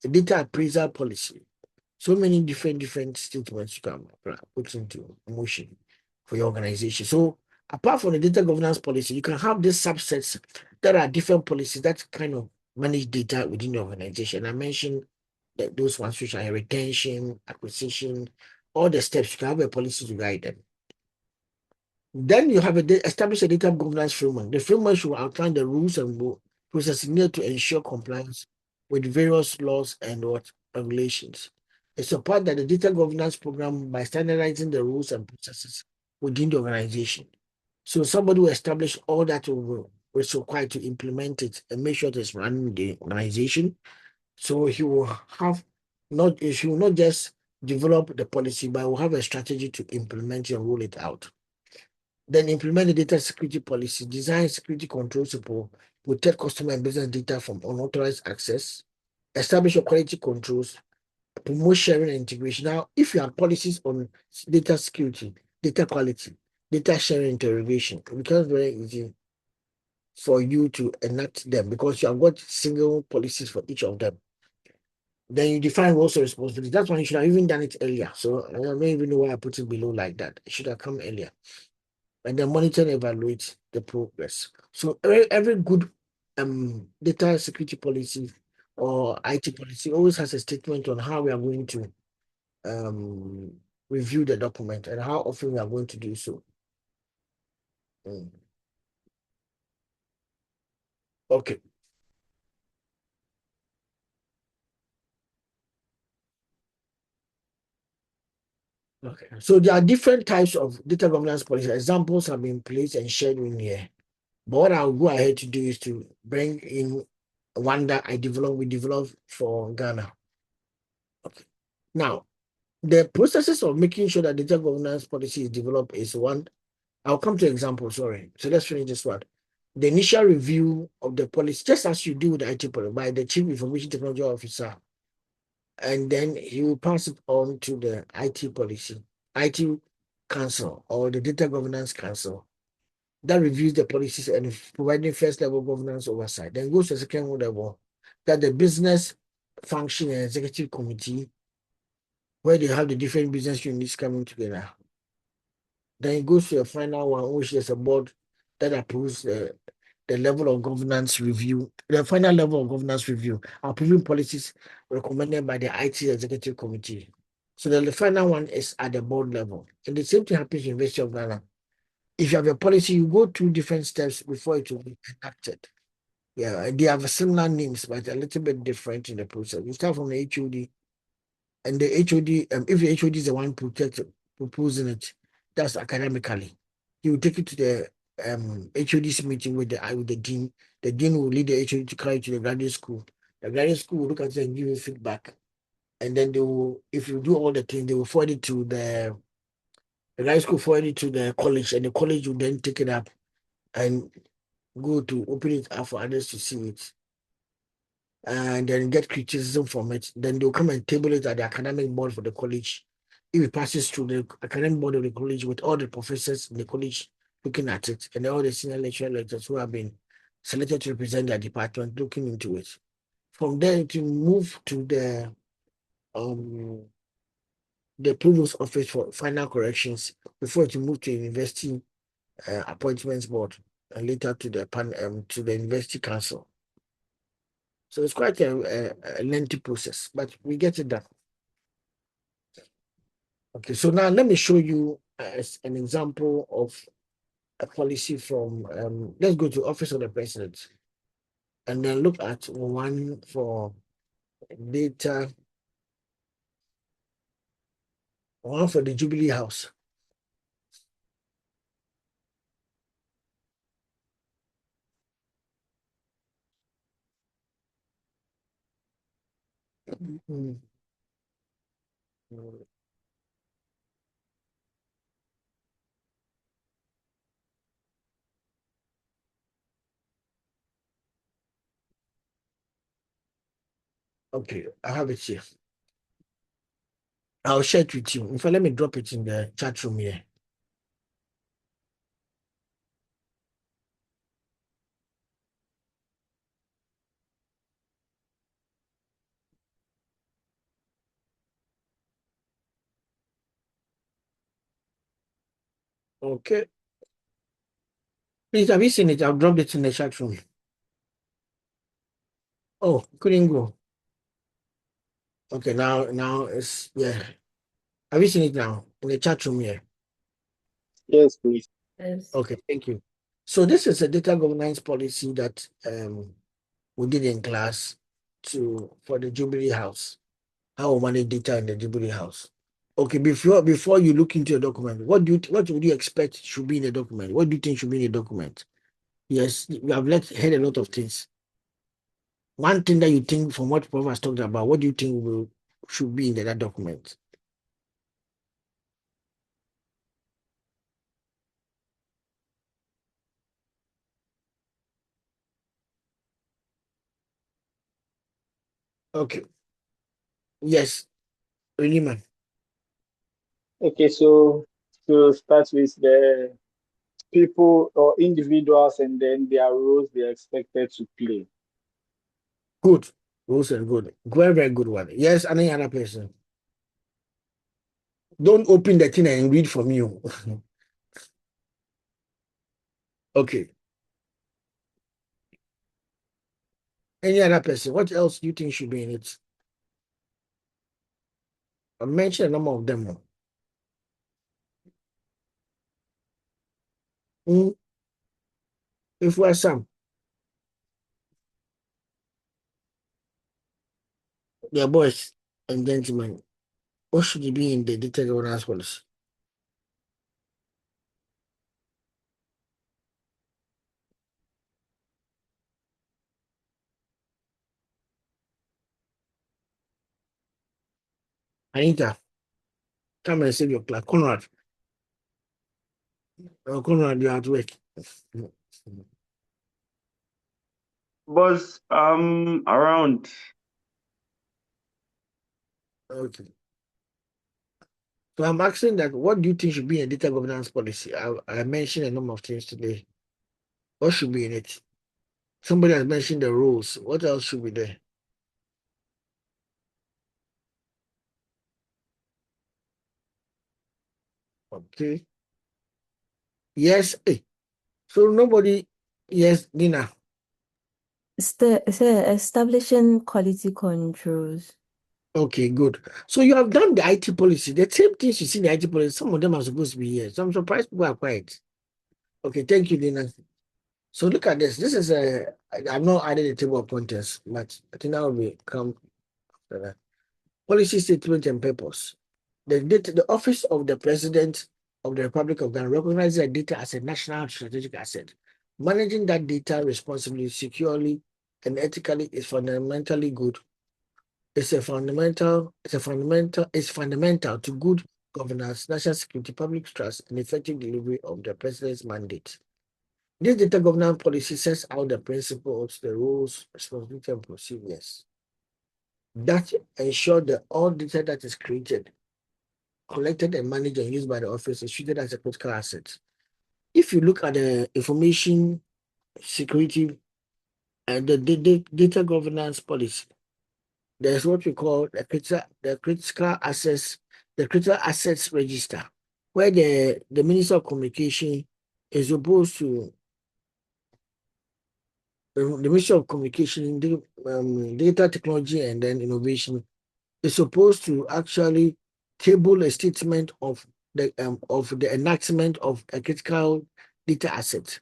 a data appraisal policy. So many different statements you can put into motion for your organization. So apart from the data governance policy, you can have these subsets that are different policies that kind of manage data within the organization. I mentioned that those ones which are retention, acquisition, all the steps. You can have a policy to guide them. Then you have establish a data governance framework. The framework should outline the rules and processes needed to ensure compliance with various laws and regulations. It supports that the data governance program by standardizing the rules and processes within the organization. So somebody will establish all that will required to implement it and make sure that it's running the organization. So he will not just develop the policy, but will have a strategy to implement and roll it out. Then implement the data security policy, design security control support, protect customer and business data from unauthorized access, establish your quality controls, promote sharing and integration. Now, if you have policies on data security, data quality, data sharing interrogation, it becomes very easy for you to enact them because you have got single policies for each of them. Then you define roles and responsibilities. That's why you should have even done it earlier. So I don't even know why I put it below like that. It should have come earlier. And then monitor and evaluate the progress. So every good data security policy or IT policy always has a statement on how we are going to review the document and how often we are going to do so. Okay. Okay. So there are different types of data governance policy. Examples have been placed and shared in here. But what I'll go ahead to do is to bring in one that we developed for Ghana. Okay. Now, the processes of making sure that data governance policy is developed is one. I'll come to example, sorry. So let's finish this one. The initial review of the policy, just as you do with the IT policy, by the Chief Information Technology Officer, and then he will pass it on to the IT policy, IT Council, or the Data Governance Council that reviews the policies and providing first level governance oversight. Then goes to the second level, that the business function and executive committee, where they have the different business units coming together. Then it goes to a final one, which is a board that approves the level of governance review, the final level of governance review, approving policies recommended by the IT executive committee. So then the final one is at the board level. And the same thing happens in University of Ghana. If you have a policy, you go through different steps before it will be enacted. Yeah, they have similar names, but a little bit different in the process. You start from the HOD, and the HOD, if the HOD is the one proposing it, that's academically. He will take it to the HOD's meeting with the dean. The dean will lead the HOD to carry it to the graduate school. The graduate school will look at it and give you feedback. And then they will, if you do all the things, they will forward it to the graduate school, forward it to the college, and the college will then take it up and go to open it up for others to see it and then get criticism from it. Then they'll come and table it at the academic board for the college. If it passes through the academic board of the college with all the professors in the college looking at it and all the senior lecturers who have been selected to represent their department looking into it. From there, to move to the provost office for final corrections before it move to university appointments board and later to the to the university council. So it's quite a lengthy process, but we get it done. Okay, so now let me show you as an example of a policy from, let's go to Office of the President and then look at one for data, one for the Jubilee House. Mm. Okay, I have it here. I'll share it with you. In fact, let me drop it in the chat room here. Okay. Please, have you seen it? I've dropped it in the chat room. Oh, couldn't go. Okay, now it's, yeah. Have you seen it now in the chat room here? Yes, please. Yes. Okay, thank you. So this is a data governance policy that we did in class for the Jubilee House. How we manage data in the Jubilee House. Okay, before you look into a document, what would you expect should be in the document? What do you think should be in the document? Yes, we have heard a lot of things. One thing that you think from what Prof has talked about, what do you think should be in that document? Okay. Yes, Reniman. Okay, so to start with the people or individuals and then their roles they are expected to play. Good. Wilson, good. Very, very good one. Yes, any other person. Don't open the thing and read from you. Okay. Any other person? What else do you think should be in it? I mentioned a number of them. Hmm. If we're some, dear boys and gentlemen, what should it be in the data governance policy? Anita, come and save your class. Conrad, Conrad, you're at work. Boss, around. Okay. So I'm asking that what do you think should be in data governance policy? I mentioned a number of things today. What should be in it? Somebody has mentioned the rules. What else should be there? Okay. Yes. So nobody, yes, Dina. Establishing quality controls. Okay, good. So you have done the IT policy. The same things you see in the IT policy, some of them are supposed to be here. So I'm surprised people are quiet. Okay, thank you, Dina. So look at this. This is I've not added a table of contents, but I think that will become after that. Policy statement and purpose. The Office of the President of the Republic of Ghana recognizes that data as a national strategic asset. Managing that data responsibly, securely, and ethically is fundamentally good. It's fundamental to good governance, national security, public trust, and effective delivery of the president's mandate. This data governance policy sets out the principles, the rules, responsibility, and procedures that ensure that all data that is created, collected, and managed and used by the office is treated as a critical asset. If you look at the information security and the data governance policy, there's what we call the critical assets register, where the Minister of Communication is supposed to the Ministry of Communication, Data Technology and then Innovation is supposed to actually table a statement of the enactment of a critical data asset.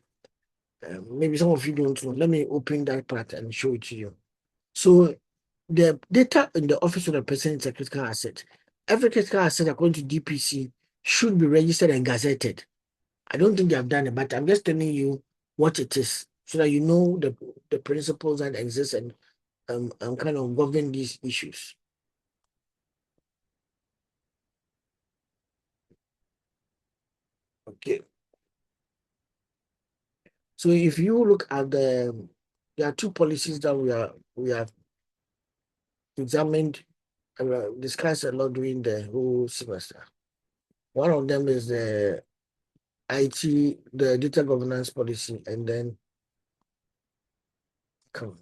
Maybe some of you don't know. Let me open that part and show it to you. So the data in the office of the president is a critical asset. Every critical asset, according to DPC, should be registered and gazetted. I don't think they have done it, but I'm just telling you what it is so that you know the principles that exist and kind of govern these issues. Okay. So if you look at there are two policies that we have examined and discussed a lot during the whole semester. One of them is the the data governance policy, and then come.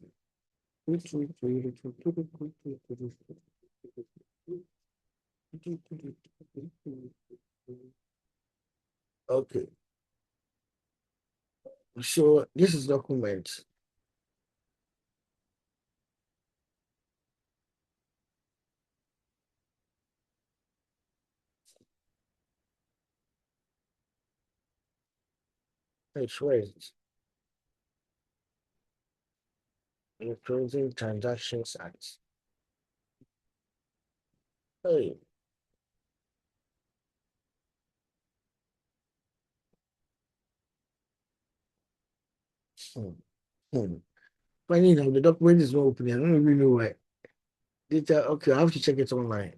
Okay, so this is document. Where is it? Electronic Transactions Act. Hey. Hmm. Hmm. Funny enough, the document is not opening. I don't even know why. Data, okay, I have to check it online.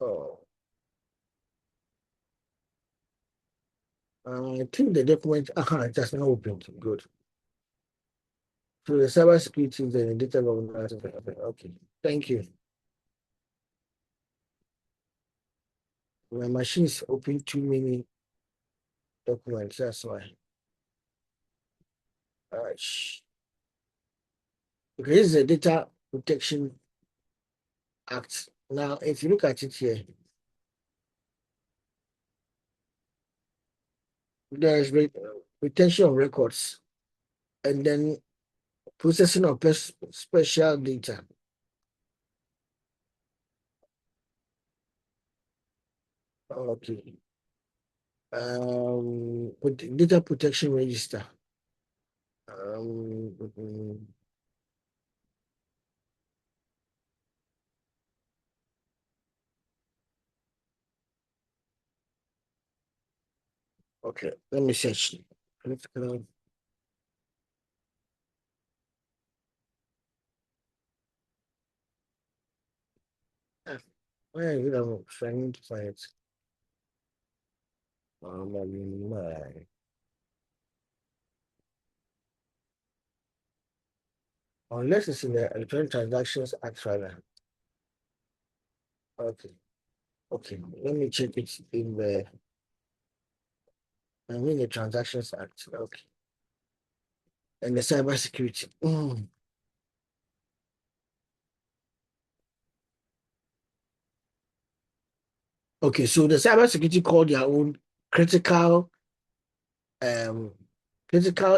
Oh, I think the document, it has now opened. Good. So the cybersecurity and the data governance. Okay, thank you. My machine is open too many documents, that's why. Okay, this is the Data Protection Act. Now, if you look at it here, there's retention of records and then processing of special data. Okay. Data protection register. Okay, let me search. Where are you trying to find it? Unless it's in the Electronic Transactions Act, rather. Okay. Okay, let me check it in the Transactions Act. Okay. And the cybersecurity. Okay, so the cybersecurity called their own critical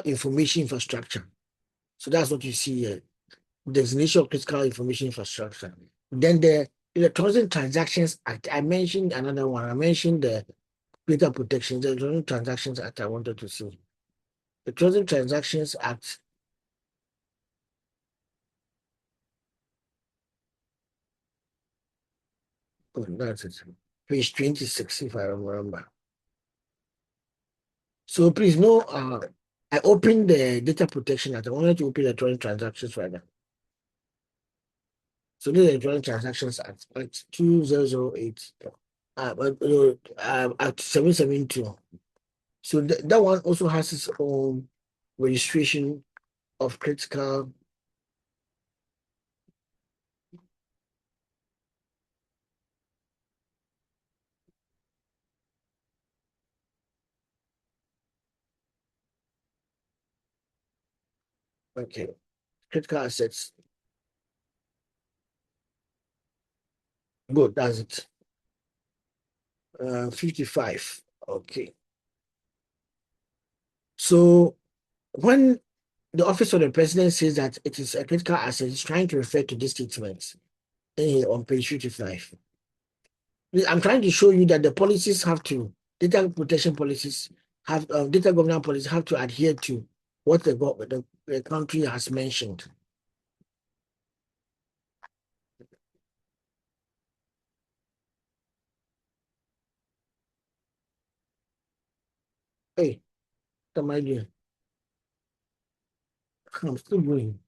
information infrastructure. So that's what you see here. Designation of critical information infrastructure. Then the Electronic Transactions Act. I mentioned another one. I mentioned the data protection, the Electronic Transactions Act I wanted to see. The Electronic Transactions Act. Oh, that's it. Page 26, if I remember. So please know, I opened the Data Protection Act. I wanted to open Electronic Transactions right now. So this is Electronic Transactions Act, Act 2008, Act 772. So that one also has its own registration of critical. Okay, critical assets. Good, that's it. 55. Okay. So when the office of the president says that it is a critical asset, it's trying to refer to this statement on page 55. I'm trying to show you that the policies have to, data protection policies have, data governance policies have to adhere to what the country has mentioned. Hey, what am I doing? I'm still going.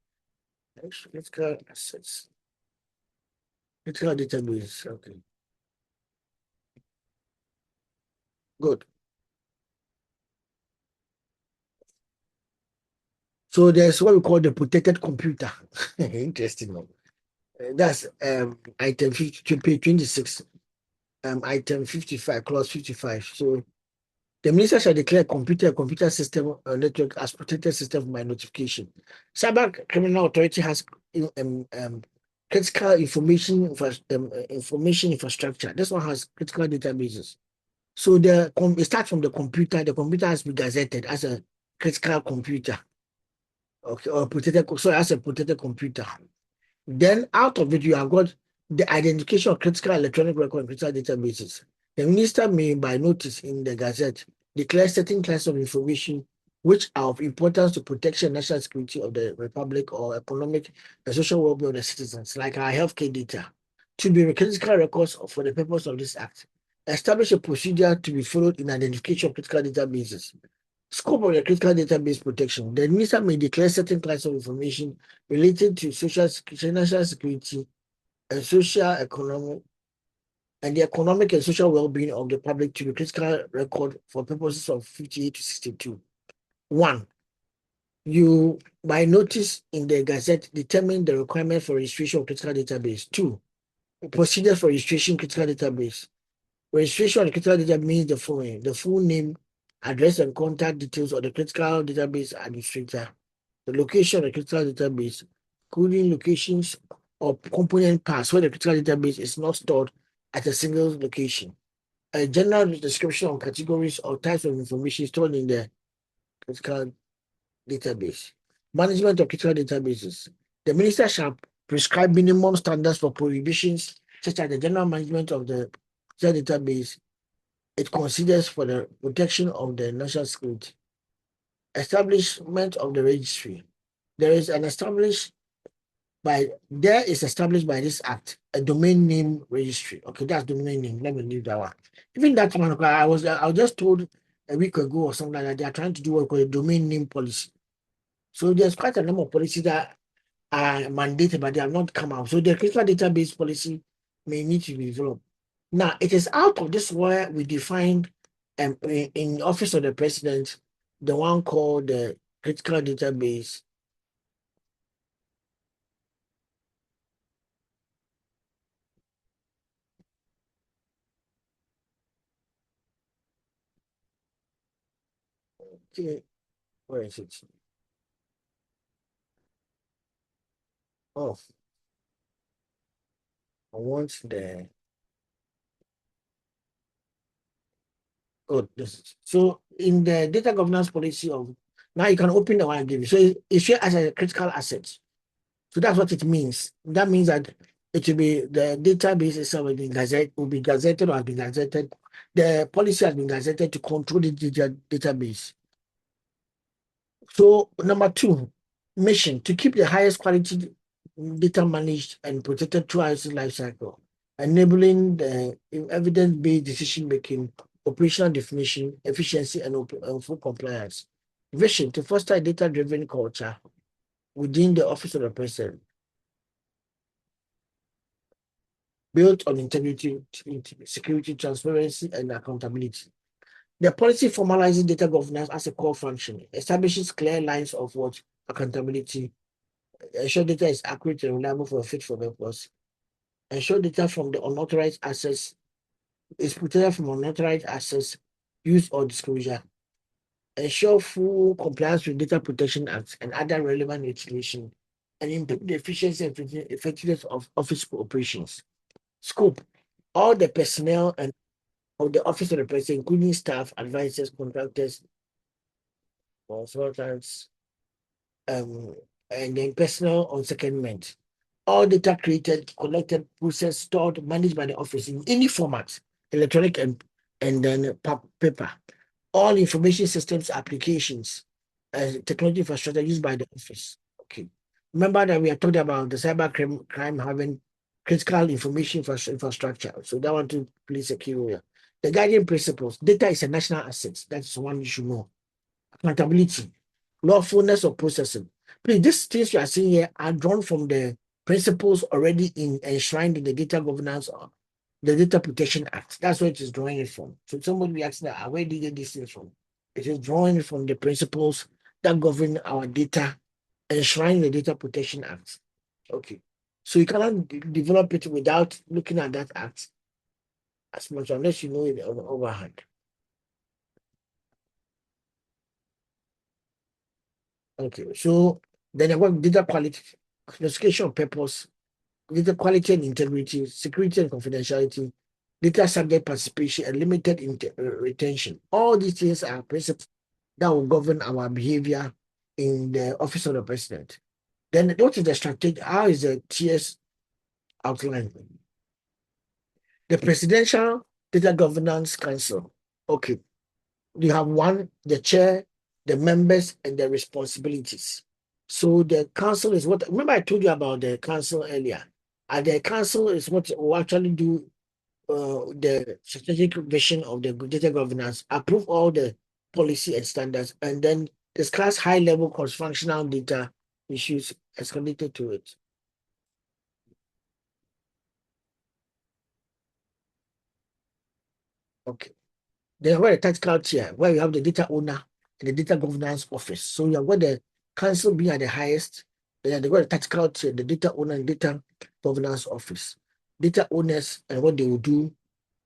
Critical assets. Critical database. Okay. Good. So there's what we call the protected computer. Interesting one. That's item 50, page 26, item 55, clause 55. So the minister shall declare computer system or network as protected system by notification. Cyber Criminal Authority has critical information infrastructure. This one has critical databases. So it starts from the computer. The computer has been gazetted as a critical computer. Okay, or as a protected computer. Then out of it, you have got the identification of critical electronic record and critical databases. The minister may, by notice in the Gazette, declare certain kinds of information which are of importance to protection and national security of the republic or economic and social well-being of the citizens, like our healthcare data, to be critical records for the purpose of this act. Establish a procedure to be followed in identification of critical databases. Scope of the critical database protection. The minister may declare certain kinds of information related to social security, national security, and social economic and the economic and social well-being of the public to the critical record for purposes of 58 to 62. 1. You, by notice in the Gazette, determine the requirement for registration of critical database. 2. Procedures for registration critical database. Registration of the critical database means the following: the full name, address, and contact details of the critical database administrator, the location of the critical database, including locations or component paths where the critical database is not stored at a single location, a general description of categories or types of information stored in the critical database. Management of critical databases. The minister shall prescribe minimum standards for prohibitions, such as the general management of the critical database it considers for the protection of the national security. Establishment of the registry. There is established by this act a domain name registry. Okay, that's domain name. Let me leave that one. Even that one, I was just told a week ago or something like that. They are trying to do what called a domain name policy. So there's quite a number of policies that are mandated, but they have not come out. So the critical database policy may need to be developed. Now, it is out of this where we defined in Office of the President, the one called the critical database. Okay, where is it? Oh, I want the this is so in the data governance policy of now you can open the one I give you. So it's shared as a critical asset. So that's what it means. That means that it will be the database itself will be gazetted or has been gazetted. The policy has been gazetted to control the database. So number 2, mission to keep the highest quality data managed and protected throughout its life cycle, enabling the evidence-based decision making, operational definition, efficiency, and full compliance. Vision to foster a data-driven culture within the Office of the President, built on integrity, security, transparency, and accountability. The policy formalizes data governance as a core function, establishes clear lines of what accountability, ensure data is accurate and reliable for a fit for purpose, ensure data from the unauthorized access is protected from unauthorized access, use, or disclosure, ensure full compliance with Data Protection Act and other relevant legislation, and improve the efficiency and effectiveness of office operations. Scope: all the personnel and of the Office of the President, including staff, advisors, contractors, consultants, and then personnel on secondment. All data created, collected, processed, stored, managed by the office in any format, electronic and then paper. All information systems, applications, technology infrastructure used by the office. Okay. Remember that we are talking about the cyber crime having critical information infrastructure. So that one to play secure role. The guiding principles: data is a national asset. That's one you should know. Accountability, lawfulness of processing. Please, these things you are seeing here are drawn from the principles already enshrined in the Data Governance or the Data Protection Act. That's where it is drawing it from. So somebody will be asking that, where did you get these things from? It is drawing from the principles that govern our data, enshrined in the Data Protection Act. Okay. So you cannot develop it without looking at that act as much, unless you know it overhand. Okay, so then about data quality, classification of purpose, data quality and integrity, security and confidentiality, data subject participation, and limited retention. All these things are principles that will govern our behavior in the Office of the President. Then what is the strategy? How is the TS outlined? The Presidential Data Governance Council. Okay, you have one, the chair, the members, and the responsibilities. So the council is what, remember I told you about the council earlier. And the council is what will actually do the strategic vision of the data governance, approve all the policy and standards, and then discuss high-level cross-functional data issues escalated to it. Okay. Then where the tactical tier, where you have the data owner and the data governance office. So you have got the council being at the highest, then they've got the tactical tier, the data owner and data governance office. Data owners and what they will do.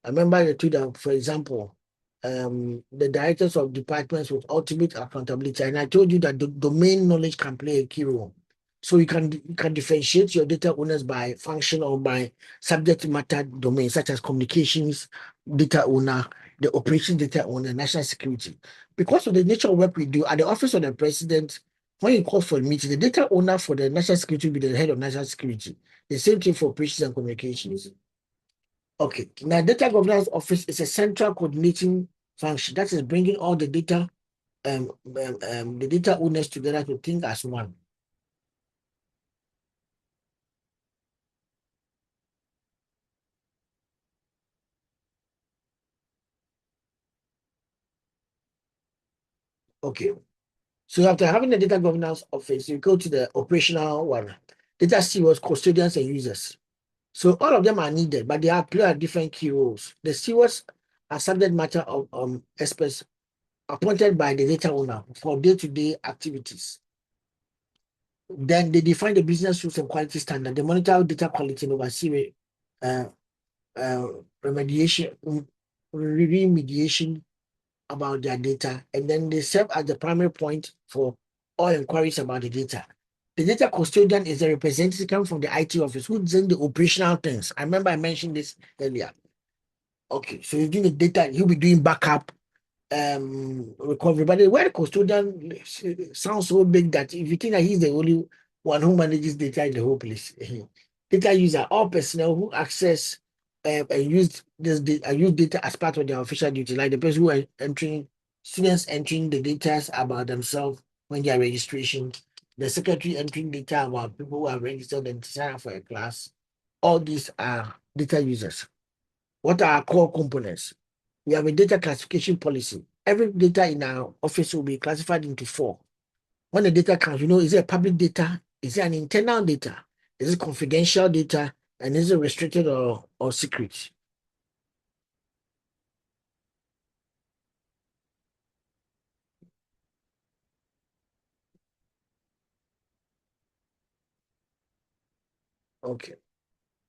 I remember the two that, for example, the directors of departments with ultimate accountability. And I told you that the domain knowledge can play a key role. So you can differentiate your data owners by function or by subject matter domain, such as communications, data owner, the operation data owner, national security. Because of the nature of work we do at the office of the president, when you call for a meeting, the data owner for the national security will be the head of national security. The same thing for operations and communications. Okay, now data governance office is a central coordinating function that is bringing all the data, the data owners together to think as one. Okay, so after having the data governance office, you go to the operational one. Data stewards, custodians, and users. So all of them are needed, but they are play different key roles. The stewards are subject matter of experts appointed by the data owner for day-to-day activities. Then they define the business rules and quality standard. They monitor data quality and oversee uh, uh, remediation about their data, and then they serve as the primary point for all inquiries about the data. The data custodian is a representative coming from the IT office who's doing the operational things. I remember I mentioned this earlier. Okay, so he's doing the data, he'll be doing backup, recovery. But the word custodian sounds so big that if you think that he's the only one who manages data in the whole place, data user, all personnel who access and use use data as part of their official duty, like the person who are entering students entering the data about themselves when they are registration, the secretary entering data about people who are registered and sign up for a class. All these are data users. What are our core components? We have a data classification policy. Every data in our office will be classified into four. When the data comes, is it a public data? Is it an internal data? Is it confidential data? And is it restricted or secret? Okay.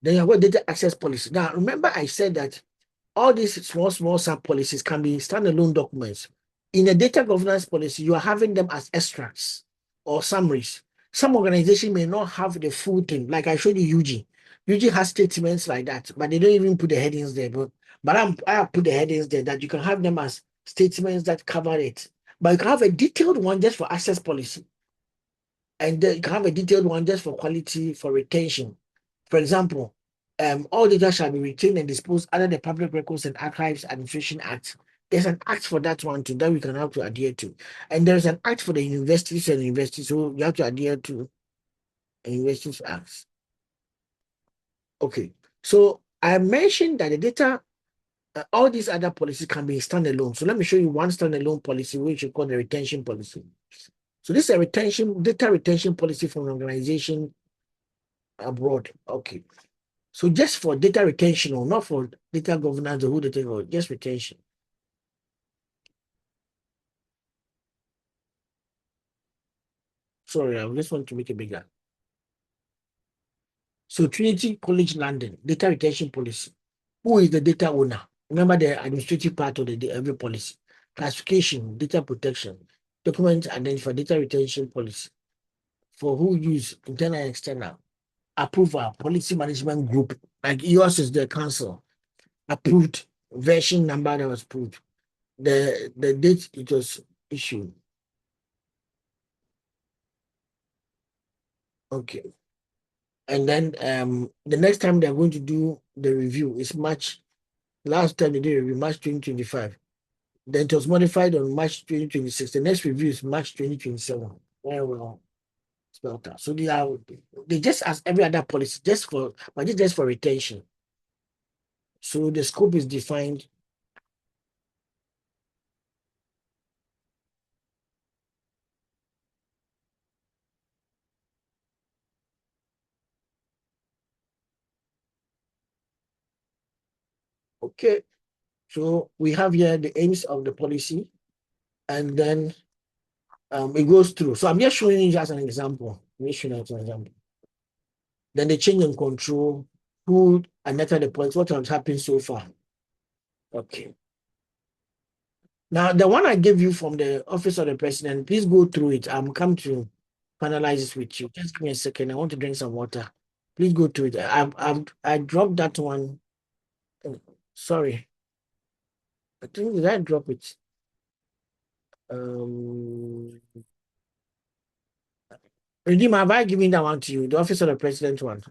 Then you have got data access policy. Now, remember I said that all these small sub policies can be standalone documents. In a data governance policy, you are having them as extracts or summaries. Some organization may not have the full thing. Like I showed you UG. UG has statements like that, but they don't even put the headings there. But I have put the headings there that you can have them as statements that cover it. But you can have a detailed one just for access policy. And then you can have a detailed one just for quality, for retention. For example, all data shall be retained and disposed under the Public Records and Archives Administration Act. There's an act for that one too that we can have to adhere to. And there's an act for the universities and universities, so you have to adhere to the Universities Act. Okay, so I mentioned that the data, all these other policies can be standalone. So let me show you one standalone policy, which we call the retention policy. So this is a data retention policy from an organization abroad. Okay. So just for data retention or not for data governance or who data or just retention. Sorry, I just want to make it bigger. So Trinity College London, data retention policy. Who is the data owner? Remember the administrative part of the every policy. Classification, data protection, document identify data retention policy. For who use internal and external. Approval, policy management group. Like yours is the council. Approved version number that was approved. The date it was issued. Okay. And then the next time they're going to do the review is March. Last time they did review, March 2025. Then it was modified on March 2026. The next review is March 2027. Very well spelled out. So they just as every other policy, just for retention. So the scope is defined. Okay. So we have here the aims of the policy, and then it goes through. So I'm just showing you as an example. Let me show you as an example. Then the change in control, who enacted the policy, what has happened so far. Okay. Now, the one I gave you from the Office of the President, please go through it. I'm come to finalize this with you. Just give me a second. I want to drink some water. Please go through it. I dropped that one. Oh, sorry. I think did I drop it? Redeem, have I given that one to you? The Office of the President one.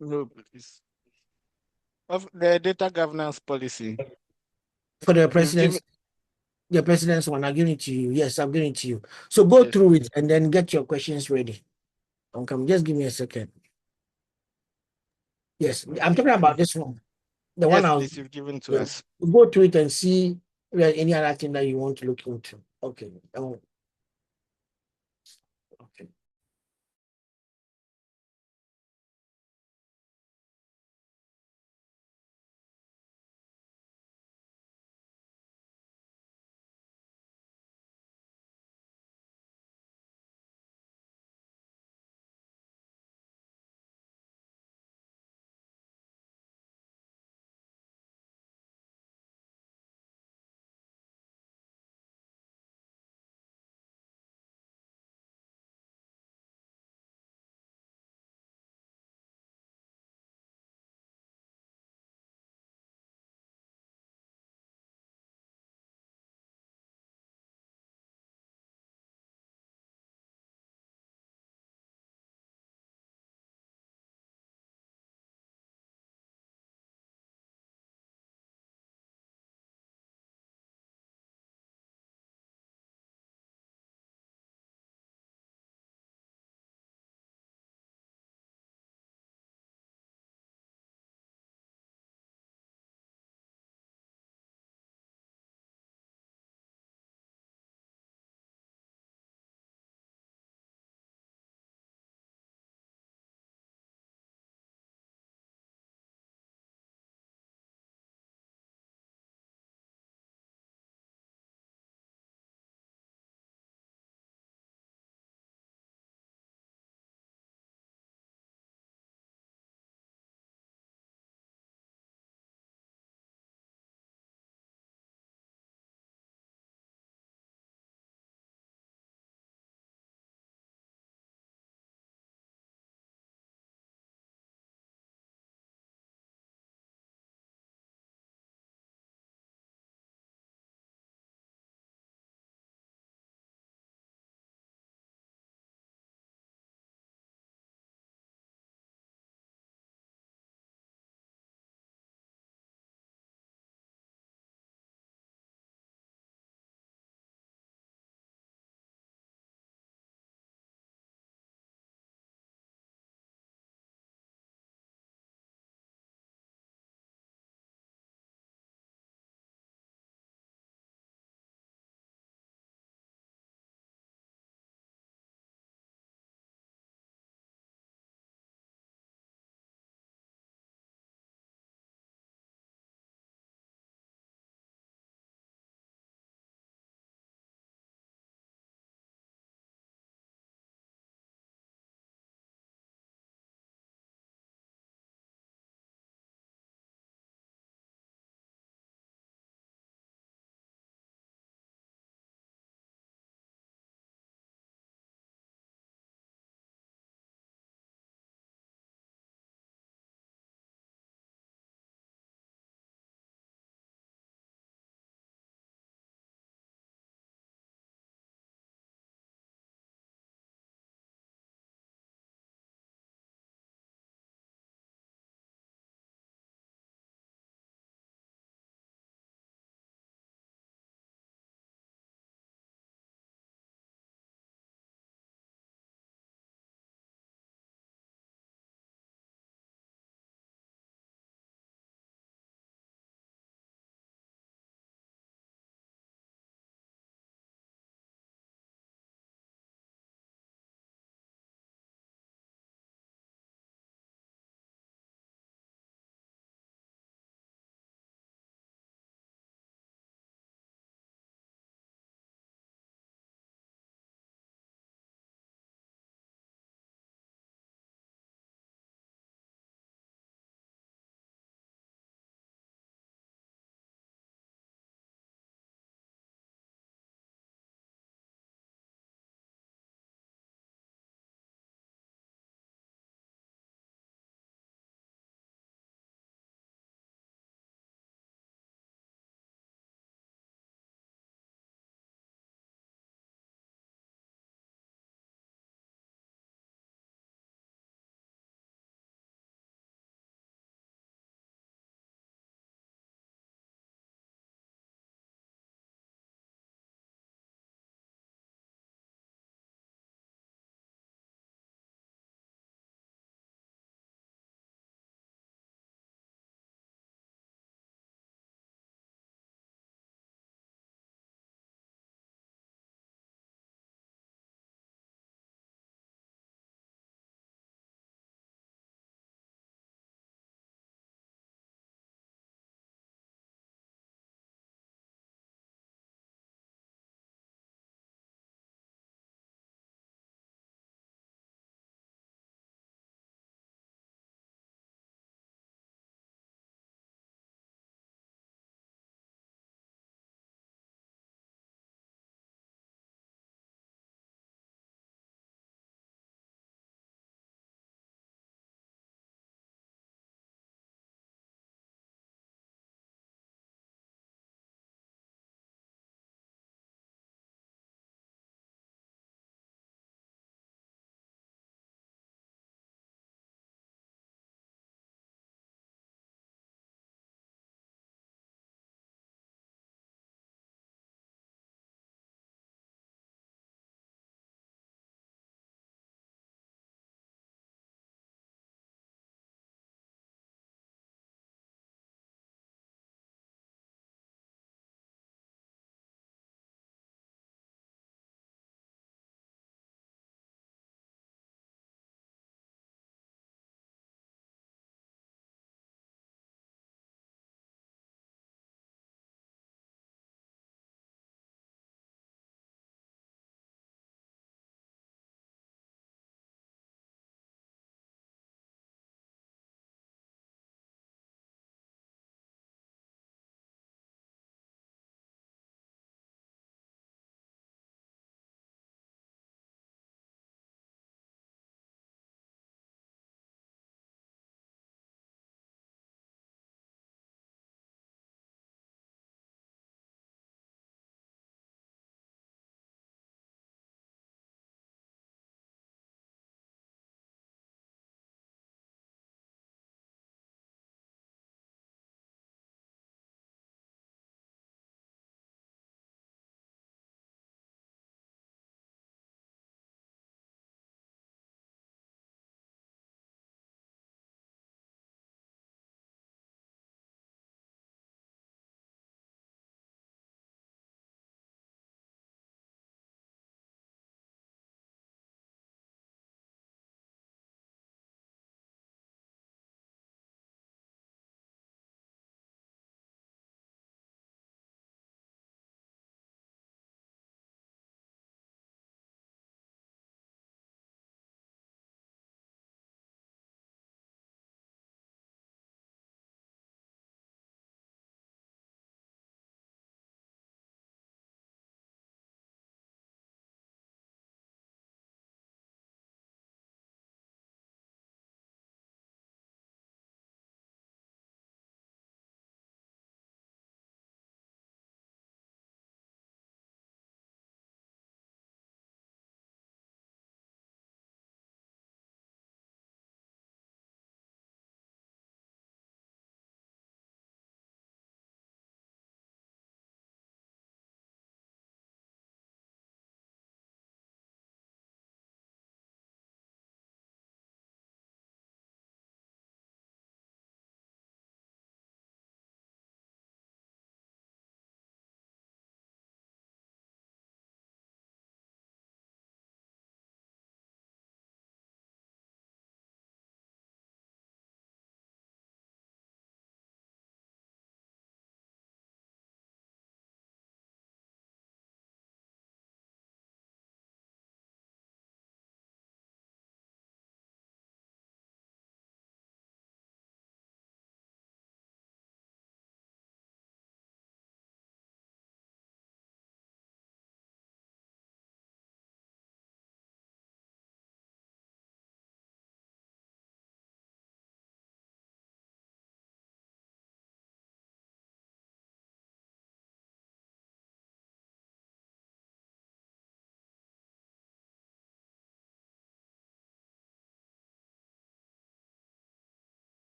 No, please. Of the data governance policy. For the You've president's given the president's one, I'll give it to you. Yes, I'll give it to you. So go yes. through it and then get your questions ready. Okay, just give me a second. Yes, I'm talking about this one. The one Yes, I'll please, you've given to us. go through it and see if there any other thing that you want to look into. Okay. Okay.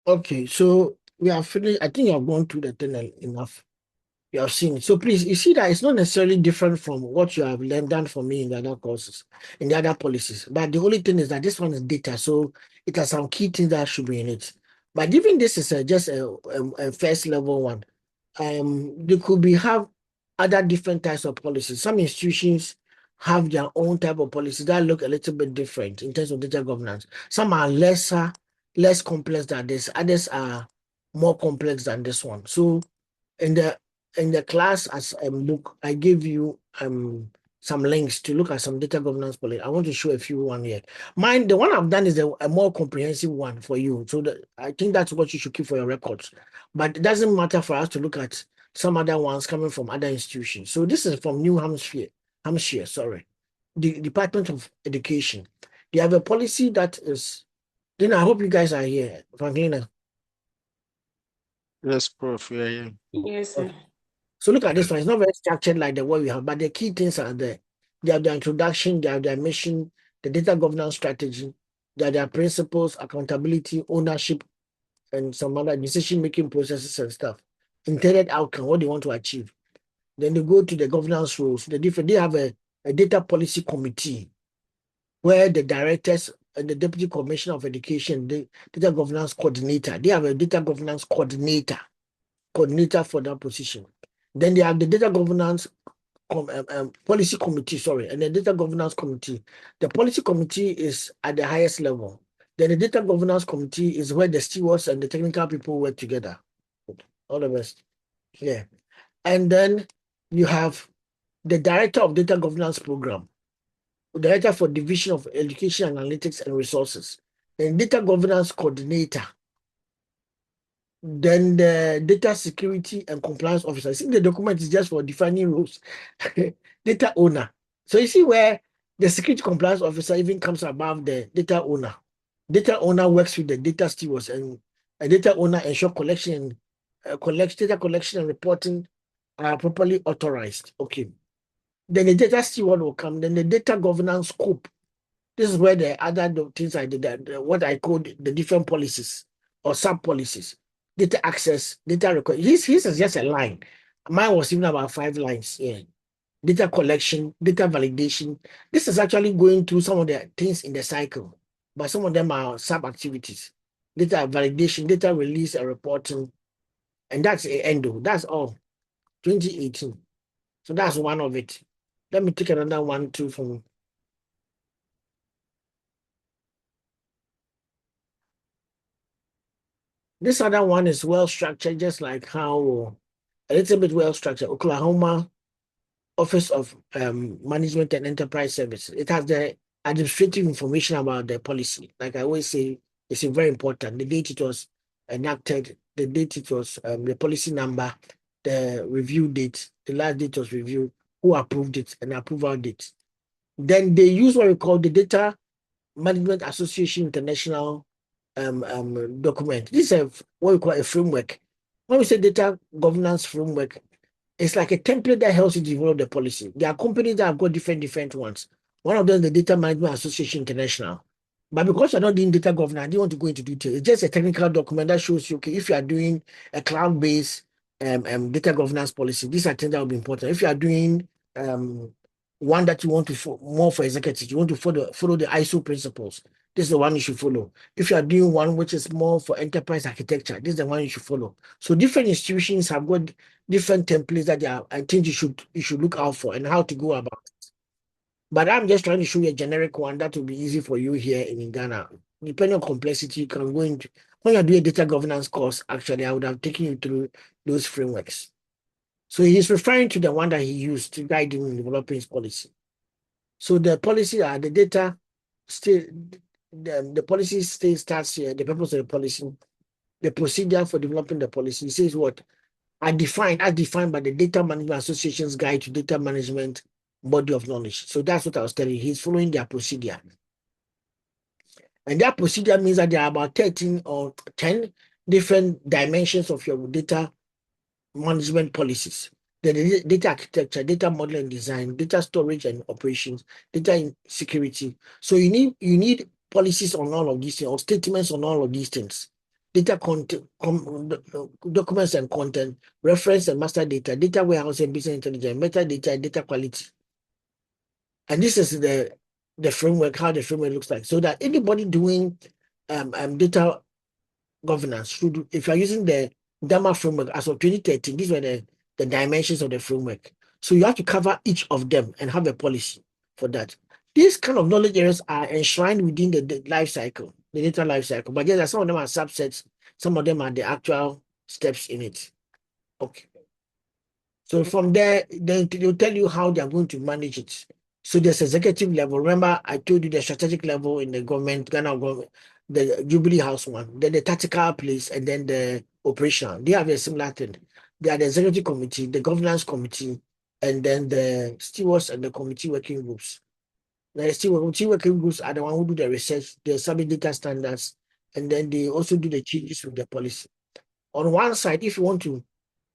Okay, so we are finished. I think you have gone through the thing enough. You have seen it. So please, you see that it's not necessarily different from what you have learned done for me in the other courses, in the other policies. But the only thing is that this one is data, so it has some key things that should be in it. But even this is just a first level one, there could be have other different types of policies. Some institutions have their own type of policies that look a little bit different in terms of data governance. Some are less complex than this. Others are more complex than this one. So in the class as a book, I gave you some links to look at some data governance policy. I want to show a few one here. Mine, the one I've done is a more comprehensive one for you. So I think that's what you should keep for your records. But it doesn't matter for us to look at some other ones coming from other institutions. So this is from New Hampshire, sorry, the Department of Education. They have a policy that is. Then I hope you guys are here, Franklina. Yes, Prof. Yeah, yeah. Yes, sir. So look at this one. It's not very structured like the one we have, but the key things are there. They have their introduction, they have their mission, the data governance strategy, they have their principles, accountability, ownership, and some other decision-making processes and stuff. Intended outcome, what they want to achieve. Then they go to the governance rules. They have a data policy committee where the directors and the deputy commissioner of education, the data governance coordinator, they have a data governance coordinator for that position. Then they have the data governance policy committee, and the data governance committee. The policy committee is at the highest level. Then the data governance committee is where the stewards and the technical people work together. All the best. Yeah. And then you have the director of data governance program, director for division of education analytics and resources, and data governance coordinator. Then the data security and compliance officer. See, the document is just for defining rules. Data owner. So you see where the security compliance officer even comes above the data owner. Data owner works with the data stewards, and a data owner ensure data collection and reporting are properly authorized. Okay. Then the data steward will come. Then the data governance scope. This is where the other things I did, what I call the different policies or sub policies, data access, data record. His is just a line. Mine was even about 5 lines. Yeah. Data collection, data validation. This is actually going through some of the things in the cycle, but some of them are sub activities. Data validation, data release and reporting, and that's the end. That's all. 2018. So that's one of it. Let me take another one too from. This other one is well structured, just like how a little bit well structured. Oklahoma Office of Management and Enterprise Services. It has the administrative information about the policy. Like I always say, it's very important. The date it was enacted, the date it was the policy number, the review date, the last date was reviewed, who approved it, and approval date. Then they use what we call the Data Management Association International document. This is what we call a framework. When we say data governance framework, it's like a template that helps you develop the policy. There are companies that have got different ones. One of them is the Data Management Association International. But because you're not doing data governance, I didn't want to go into detail. It's just a technical document that shows you, okay, if you are doing a cloud-based data governance policy, these are things that will be important. If you are doing one that you want to more for executives, you want to follow the ISO principles, this is the one you should follow. If you are doing one which is more for enterprise architecture, this is the one you should follow. So different institutions have got different templates that I think you should look out for and how to go about it. But I'm just trying to show you a generic one that will be easy for you here in Ghana. Depending on complexity, you can go into when you're doing a data governance course, actually, I would have taken you through those frameworks. So he's referring to the one that he used to guide him in developing his policy. So the policy are the data still the policy still starts here, the purpose of the policy, the procedure for developing the policy. It says what? As defined by the Data Management Association's Guide to Data Management Body of Knowledge. So that's what I was telling you. He's following their procedure. And that procedure means that there are about 13 or 10 different dimensions of your data management policies. The data architecture, data model and design, data storage and operations, data security. So you need policies on all of these things, or statements on all of these things. data content, documents and content, reference and master data, data warehouse and business intelligence, metadata and data quality. And this is the framework, how the framework looks like. So that anybody doing data governance should, if you're using the DAMA framework as of 2013, these were the dimensions of the framework. So you have to cover each of them and have a policy for that. These kind of knowledge areas are enshrined within the life cycle, the data life cycle. But yes, some of them are subsets, some of them are the actual steps in it. Okay. So from there, then they'll tell you how they're going to manage it. So there's executive level. Remember, I told you the strategic level in the government, Ghana government, the Jubilee House one, then the tactical place, and then the operational. They have a similar thing. They are the executive committee, the governance committee, and then the stewards and the committee working groups. The committee working groups are the one who do the research, they establish data standards, and then they also do the changes with the policy. On one side, if you want to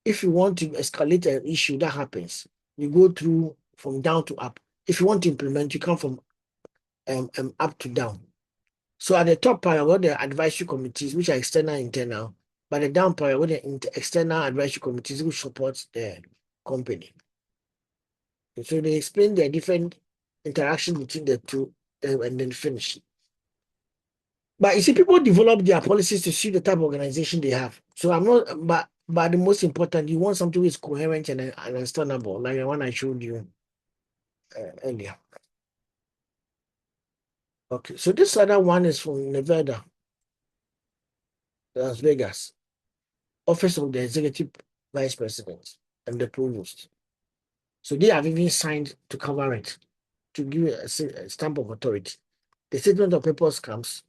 escalate an issue that happens, you go through from down to up. If you want to implement, you come from up to down. So at the top part, I've got the advisory committees, which are external and internal. But the down part, I've got the external advisory committees, which support the company. So they explain the different interaction between the two and then finish. But you see, people develop their policies to suit the type of organization they have. So I'm not, but the most important, you want something which is coherent and understandable, like the one I showed you earlier. Okay, so this other one is from Nevada, Las Vegas, Office of the Executive Vice President and the Provost. So they have even signed to cover it, to give a stamp of authority. The statement of purpose comes,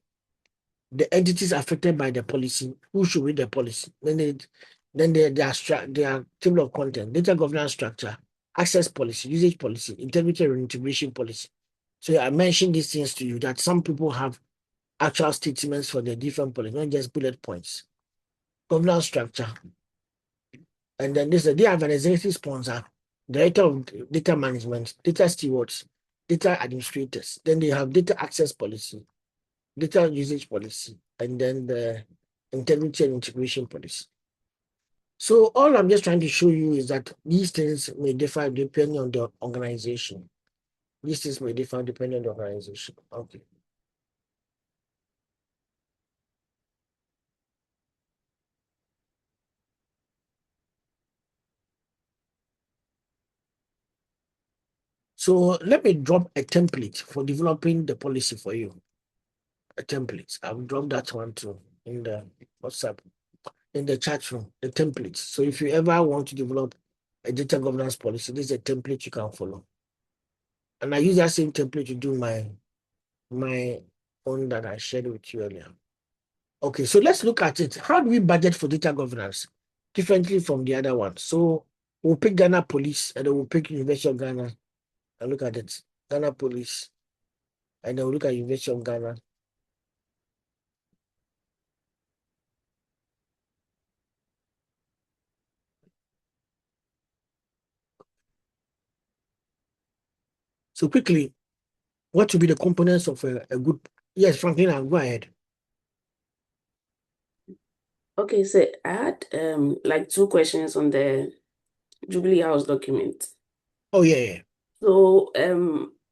the entities affected by the policy, who should read the policy, then their table of content, data governance structure, access policy, usage policy, integrity and integration policy. So I mentioned these things to you that some people have actual statements for the different policies, not just bullet points. Governance structure. And then they have an executive sponsor, director of data management, data stewards, data administrators. Then they have data access policy, data usage policy, and then the integrity and integration policy. So all I'm just trying to show you is that these things may differ depending on the organization. These things may differ depending on the organization. Okay. So let me drop a template for developing the policy for you. A template. I'll drop that one too in the WhatsApp, in the chat room, the templates. So if you ever want to develop a data governance policy, this is a template you can follow. And I use that same template to do my own that I shared with you earlier. Okay, so let's look at it. How do we budget for data governance differently from the other one? So we'll pick Ghana Police and then we'll pick University of Ghana and look at it. Ghana Police, and then we'll look at University of Ghana. So quickly, what will be the components of a good? Yes, Franklin, I'll go ahead. Okay, so I had like 2 questions on the Jubilee House document. Oh yeah. So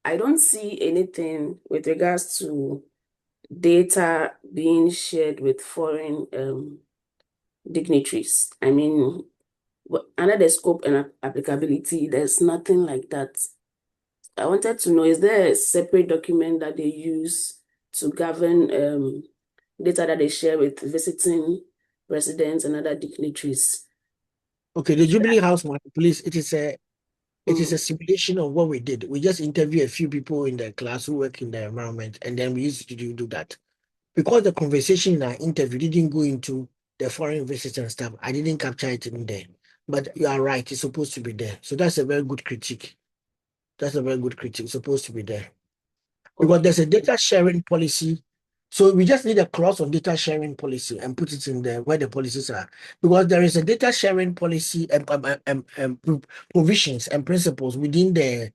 I don't see anything with regards to data being shared with foreign dignitaries. I mean, under the scope and applicability, there's nothing like that. I wanted to know, is there a separate document that they use to govern data that they share with visiting residents and other dignitaries? Okay, the Jubilee House one, please. It is a simulation of what we did. We just interview a few people in the class who work in the environment, and then we used to do that. Because the conversation in our interview didn't go into the foreign visits and stuff, I didn't capture it in there. But you are right, it's supposed to be there. So that's a very good critique. That's a very good critique. It's supposed to be there. Because there's a data sharing policy. So we just need a clause of data sharing policy and put it in there where the policies are. Because there is a data sharing policy and provisions and principles within the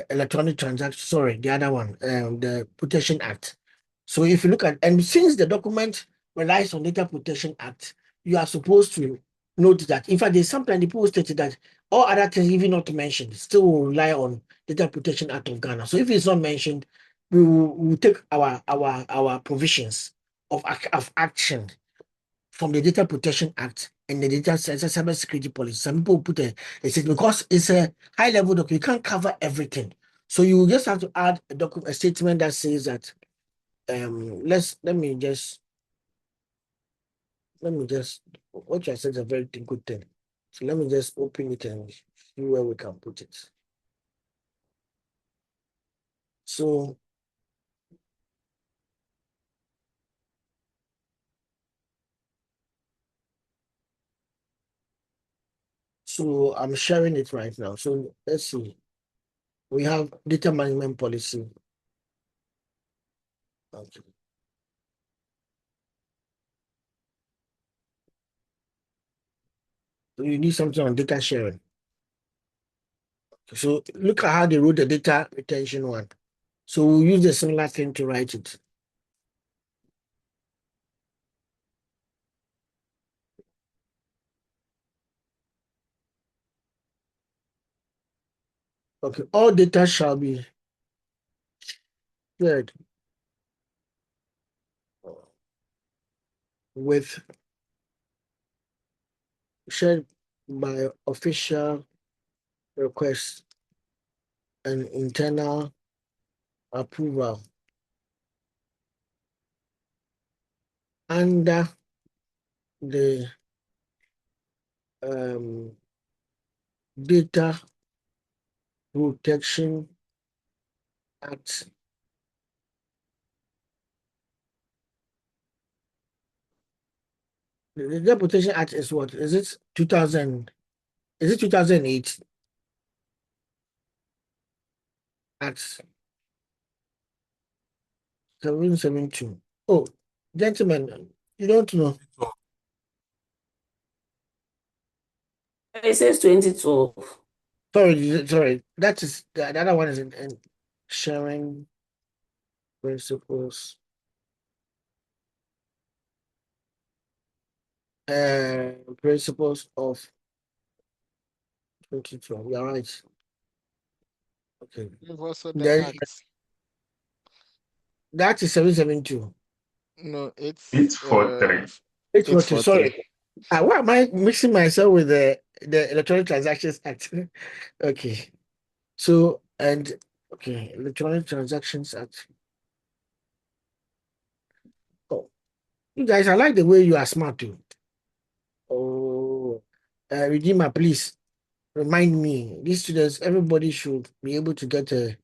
electronic transaction, sorry, the other one, the Protection Act. So if you look at, and since the document relies on Data Protection Act, you are supposed to note that. In fact, there's sometimes the people stated that all other things, even not mentioned, still will rely on Data Protection Act of Ghana. So if it's not mentioned, we will take our provisions of action from the Data Protection Act and the Data Cyber Security Policy. Some people put a statement because it's a high level document. You can't cover everything. So you just have to add a statement that says that let me just what you said is a very good thing. So let me just open it and see where we can put it. So I'm sharing it right now. So let's see. We have data management policy. Okay. So you need something on data sharing. So look at how they wrote the data retention one. So we'll use the similar thing to write it. Okay, all data shall be shared with shared by official request and internal approval under the Data Protection Act. The Data Protection Act is what? Is it 2000? Is it 2008 Act 772? Oh, gentlemen, you don't know. It says 2012. Sorry. That is the other one is in sharing principles. Principles of 2012. You're right. Okay. Give also the Then act. that is 772. No, It's for three. It's it's what for sorry. three. Why am I mixing myself with the Electronic Transactions Act? Okay. So Electronic Transactions Act. Oh, you guys, I like the way you are smart too. Oh, Redeemer, please remind me. These students, everybody should be able to get their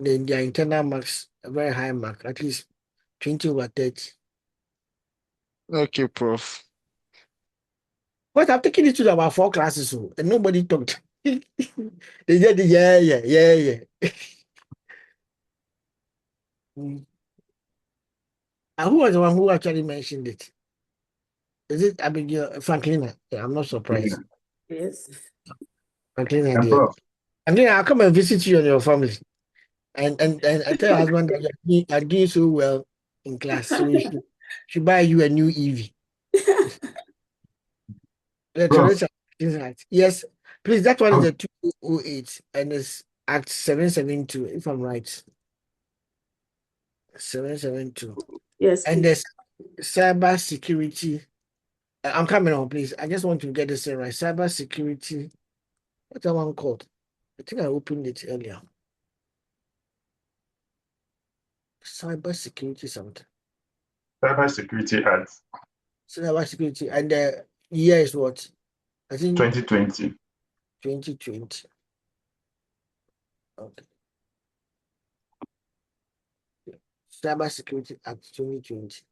internal marks, a very high mark, at least 20/30. Okay, Prof. But I've taken it to about 4 classes, and nobody talked. They said, yeah. Mm. And who was the one who actually mentioned it? Is it Abigail Franklina? Yeah, I'm not surprised. Yes. Franklina, And dear. Prof, And then I'll come and visit you and your family. And I tell your husband that you're doing so well in class. So you should buy you a new EV. Prof, Yes, please. That one is a 2008 and it's Act 772, if I'm right. 772. Yes, And please. there's cyber security. I'm coming on, please. I just want to get this right. Cyber security. What's that one called? I think I opened it earlier. Cyber security something. Cyber Security Act Cyber security. And the year is what? I think 2020. 2020. Okay. Cyber Security Act 2020.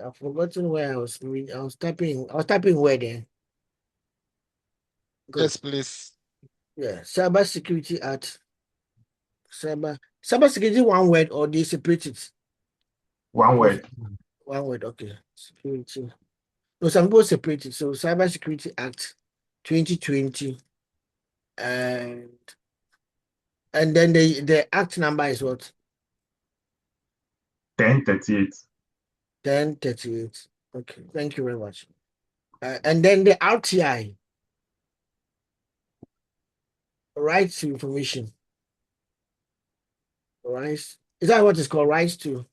I've forgotten where I was reading. I was typing where then. Good. Yes, please. Yeah. Cyber Security Act. Cyber security, one word, or they separate it? One word. One word, okay. Security. No, some people separate it. So Cyber Security Act 2020. And then the act number is what? 1038. 1038. Okay, thank you very much. And then the RTI, right to information. Right? Is that what it's called? Right to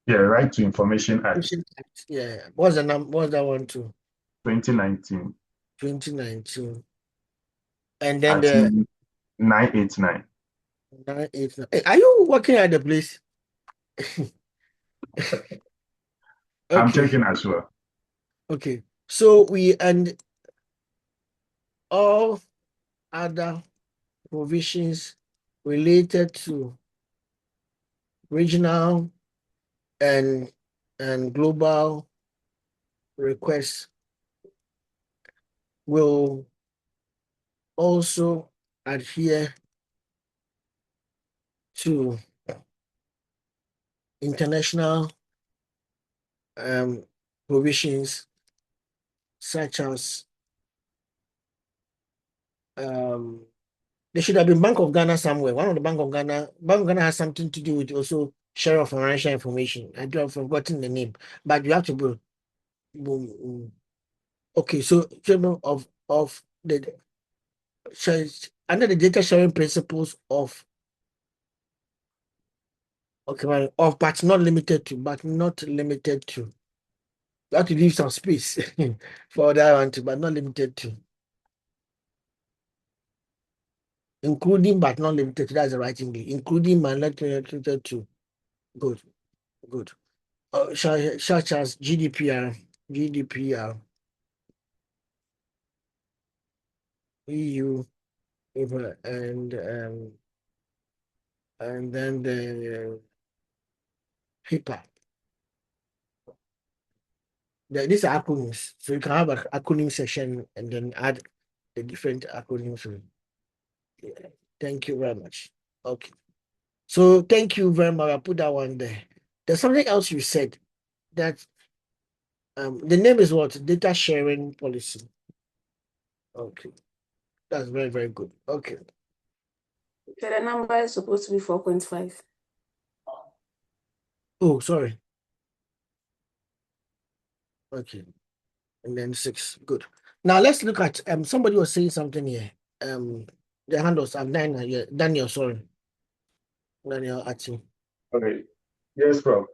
Yeah, Right to Information Act Information Act. Yeah. What's the number? What's that one to? 2019 2019. And then at the 989. 989. Hey, are you working at the place? I'm Okay. checking as well. Okay. So we and all other provisions related to regional and global requests will also adhere to international provisions such as there should have been Bank of Ghana somewhere. One of the Bank of Ghana has something to do with also share of financial information. I do have forgotten the name, but you have to go. Okay, so chairman of the under the data sharing principles of of but not limited to, you have to leave some space for that one too, but not limited to. Including but not limited to, that's the right English. Including but not limited to. Good, good. Such as GDPR, EU, and then the HIPAA. These are acronyms, so you can have an acronym section and then add the different acronyms. Yeah. Thank you very much. Okay. So thank you very much. I put that one there. There's something else you said that the name is what? Data sharing policy. Okay. That's very, very good. Okay. So the number is supposed to be 4.5. Oh, sorry. Okay. And then 6. Good. Now let's look at somebody was saying something here. The hand was Daniel, sorry. Daniel Ati. Okay. Yes, Prof.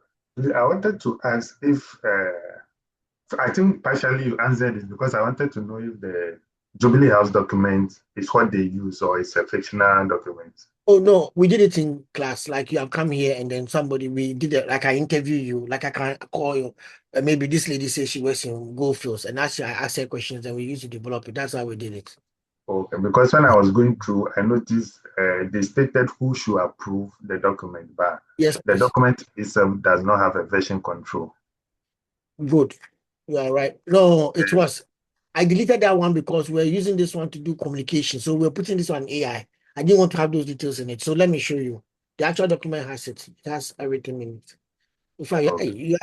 I wanted to ask if I think partially you answered it because I wanted to know if the Jubilee House document is what they use or it's a fictional document. Oh no, we did it in class. Like you have come here and then we did it. Like I interview you. Like I can call you. Maybe this lady says she works in Goldfields, and I ask her questions, and we used to develop it. That's how we did it. Okay, because when I was going through, I noticed they stated who should approve the document, but Yes, the please. document itself does not have a version control. Good. You are right. No, it was. I deleted that one because we're using this one to do communication. So we're putting this on AI. I didn't want to have those details in it. So let me show you. The actual document has it. It has everything in it. In fact, Okay.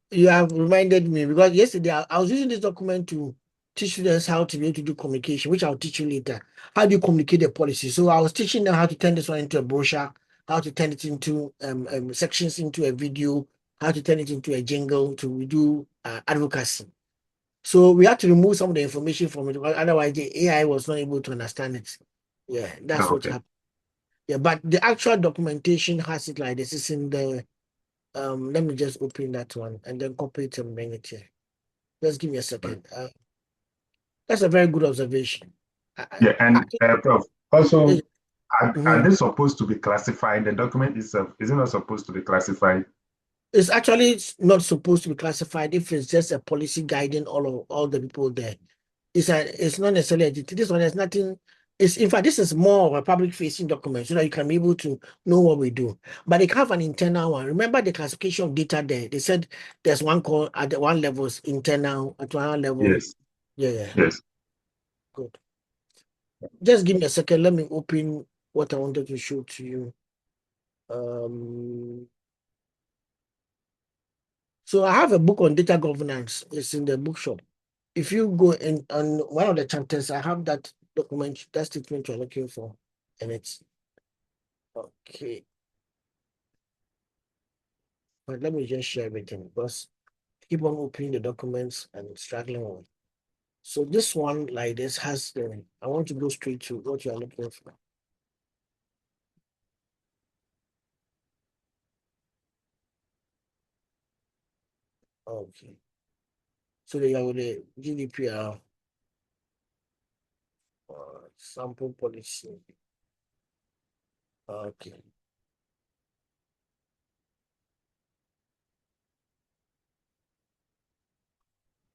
you have reminded me because yesterday I was using this document to teach students how to be able to do communication, which I'll teach you later. How do you communicate the policy? So I was teaching them how to turn this one into a brochure, how to turn it into sections into a video, how to turn it into a jingle to do advocacy. So we had to remove some of the information from it, because otherwise the AI was not able to understand it. Yeah, that's what Okay. happened. Yeah, but the actual documentation has it like this. It's in the let me just open that one and then copy it and bring it here. Just give me a second. That's a very good observation. Yeah, and Prof, also, are Mhm. they supposed to be classified? The document itself, is it not supposed to be classified? It's actually not supposed to be classified if it's just a policy guiding all the people there. It's not necessarily this one has nothing. It's in fact this is more of a public facing document so that you can be able to know what we do. But they have an internal one. Remember the classification of data there. They said there's one called at the one level is internal, at one level. Yes. Yeah. Yes. Good. Just give me a second. Let me open what I wanted to show to you. So I have a book on data governance. It's in the bookshop. If you go in on one of the chapters, I have that document, that statement you're looking for, and it's okay. But let me just share everything because keep on opening the documents and struggling on. So this one like this has the, I want to go straight to what you are looking for. Okay. So they have the GDPR sample policy. Okay.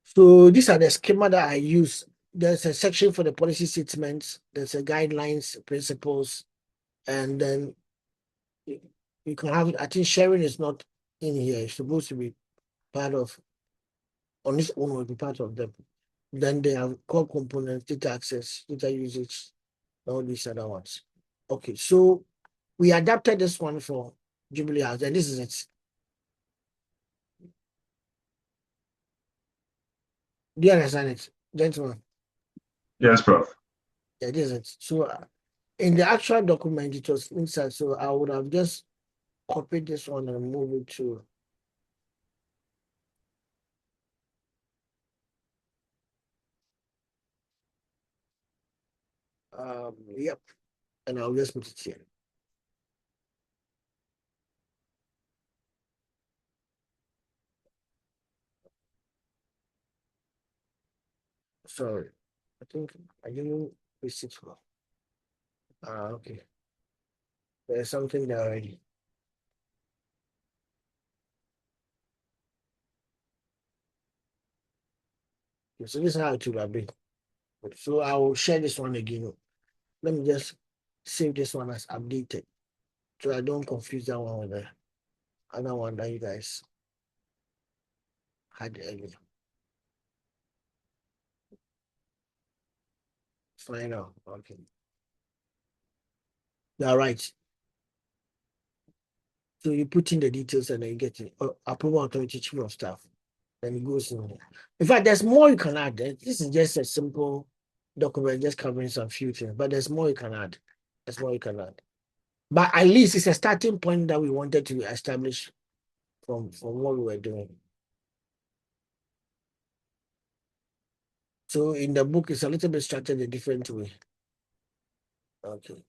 So these are the schema that I use. There's a section for the policy statements, there's a guidelines, principles, and then you can have, I think sharing is not in here. It's supposed to be part of, on its own will be part of them. Then they have core components, data access, data usage, all these other ones. Okay, so we adapted this one for Jubilee House, and this is it. Do you understand it, gentlemen? Yes, Prof. Yeah, this is it. So in the actual document, it was inside. So I would have just copied this one and move it to yep, and I'll just put it here. Sorry, I think I didn't fix it well. Okay, there's something there already. Okay, so this is how it will have been. So I will share this one again. Let me just save this one as updated, so I don't confuse that one with the other one that you guys had earlier. Fine now. Okay. You are right. So you put in the details and then you get it. Approval authority chief of staff. Then it goes in there. In fact, there's more you can add. This is just a simple document, just covering some few things, but there's more you can add. There's more you can add. But at least it's a starting point that we wanted to establish from what we were doing. So in the book, it's a little bit structured a different way. Okay.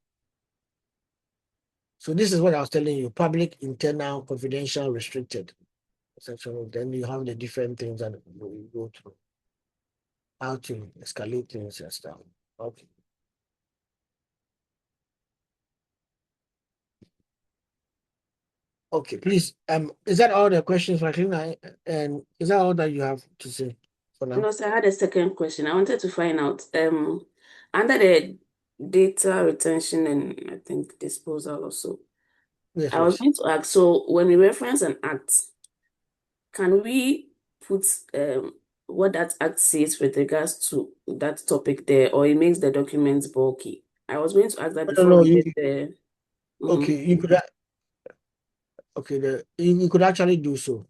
So this is what I was telling you: public, internal, confidential, restricted. Section. Then you have the different things that we go through. How to escalate things and stuff. Okay. Okay, please. Is that all the questions, Martina? And is that all that you have to say for now? No, sir, I had a second question. I wanted to find out, under the data retention and I think disposal also, Yes, I was please. going to ask, so when we reference an act, can we put what that act says with regards to that topic there, or it makes the documents bulky? I was going to ask that No, before no, we get there. okay, you could you could actually do so.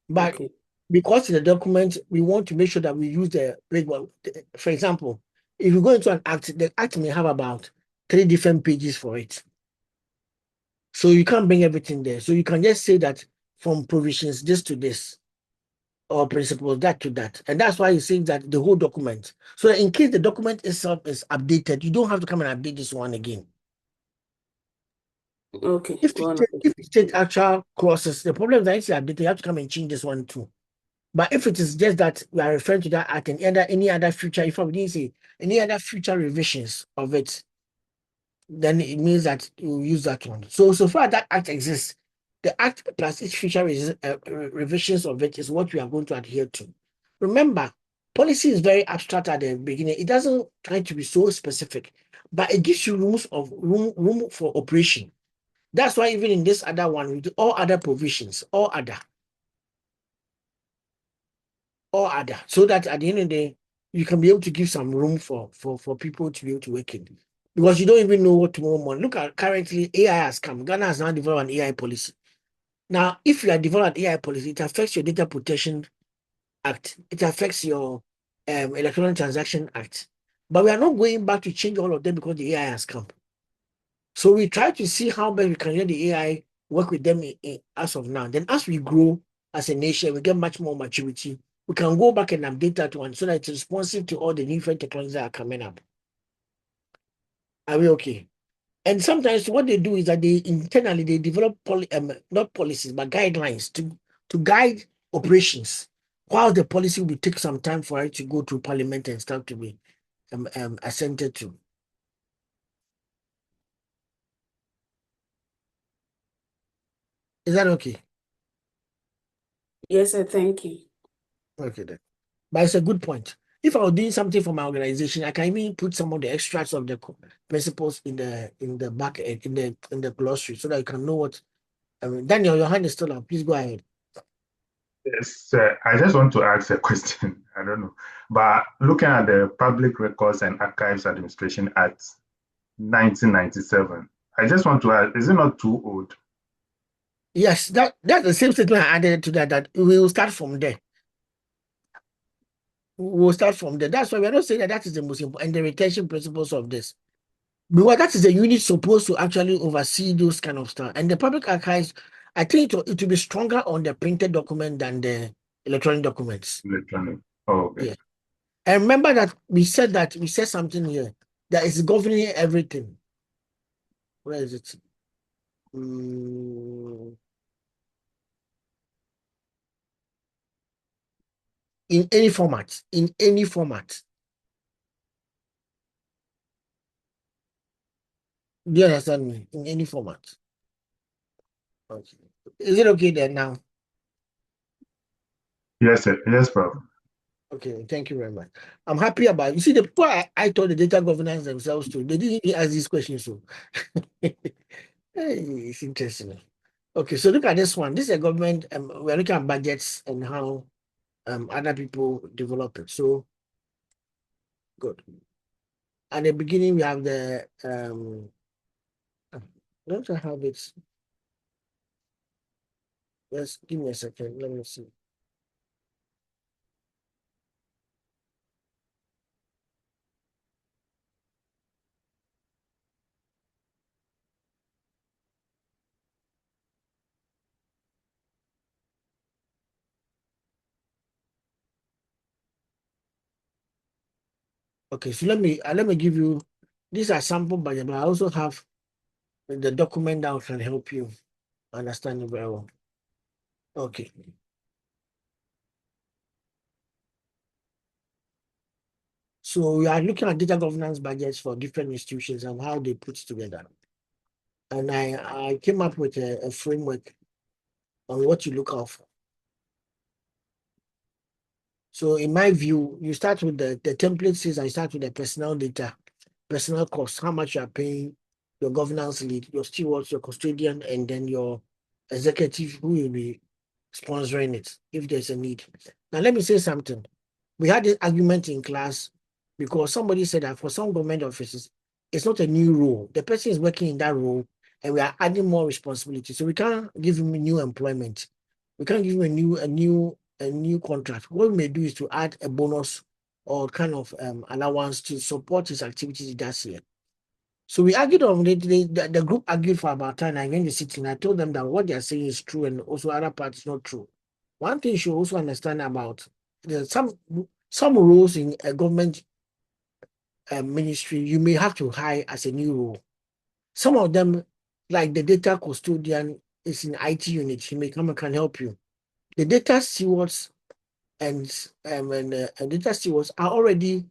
But Okay. because in the document, we want to make sure that we use the big one. For example, if you go into an act, the act may have about 3 different pages for it. So you can't bring everything there. So you can just say that from provisions this to this, or principles that to that. And that's why you say that the whole document. So that in case the document itself is updated, you don't have to come and update this one again. Okay, If go on. you take actual clauses, the problem is that if you update, you have to come and change this one too. But if it is just that we are referring to that at any other future, if I didn't say any other future revisions of it, then it means that you use that one. So far that act exists, the act plus its future revisions of it is what we are going to adhere to. Remember, policy is very abstract at the beginning. It doesn't try to be so specific, but it gives you room for operation. That's why even in this other one, with all other provisions, all other, so that at the end of the day, you can be able to give some room for people to be able to work in. Because you don't even know what tomorrow morning. Look at currently AI has come. Ghana has now developed an AI policy. Now, if you are developing an AI policy, it affects your Data Protection Act. It affects your Electronic Transaction Act. But we are not going back to change all of them because the AI has come. So we try to see how best we can get the AI work with them as of now. Then as we grow as a nation, we get much more maturity. We can go back and update that one so that it's responsive to all the different technologies that are coming up. Are we okay? And sometimes what they do is that they internally they develop not policies but guidelines to guide operations. While the policy will take some time for it to go through parliament and stuff to be assented to. Is that okay? Yes, sir. Thank you. Okay then. But it's a good point. If I was doing something for my organization, I can even put some of the extracts of the principles in the back end, in the glossary, so that you can know what. Daniel, your hand is still up. Please go ahead. Yes, I just want to ask a question. I don't know, but looking at the Public Records and Archives Administration Act 1997, I just want to ask: is it not too old? Yes, that's the same statement I added to that. That we will start from there. We'll start from there. That's why we're not saying that is the most important and the retention principles of this. Because that is the unit supposed to actually oversee those kind of stuff. And the public archives, I think it will be stronger on the printed document than the electronic documents. Electronic. Oh, okay. Yeah. And remember that we said something here that is governing everything. Where is it? In any format. In any format. Do you understand me? In any format. Okay. Is it okay then now? Yes, sir. Yes, Prof. Okay, thank you very much. I'm happy about it. You see, the people I told the data governance themselves too, they didn't even ask these questions. So hey, it's interesting. Okay, so look at this one. This is a government, we're looking at budgets and how other people develop it. So good. At the beginning, we have the don't I have it? Let's give me a second. Let me see. Okay, so let me give you these are sample budget, but I also have the document that can help you understand it very well. Okay. So we are looking at data governance budgets for different institutions and how they put together. And I came up with a framework on what you look out for. So in my view, you start with the template says I start with the personnel data, personnel costs, how much you are paying your governance lead, your stewards, your custodian, and then your executive who will be sponsoring it if there's a need. Now let me say something. We had this argument in class because somebody said that for some government offices, it's not a new role. The person is working in that role and we are adding more responsibility. So we can't give him new employment. We can't give him a new contract. What we may do is to add a bonus or kind of allowance to support his activities he does here. So we argued on the group argued for about time. I went to sit and I told them that what they are saying is true and also other part is not true. One thing you should also understand about some roles in a government ministry you may have to hire as a new role. Some of them, like the data custodian, is in IT unit. He may come and can help you. The data stewards and data stewards are already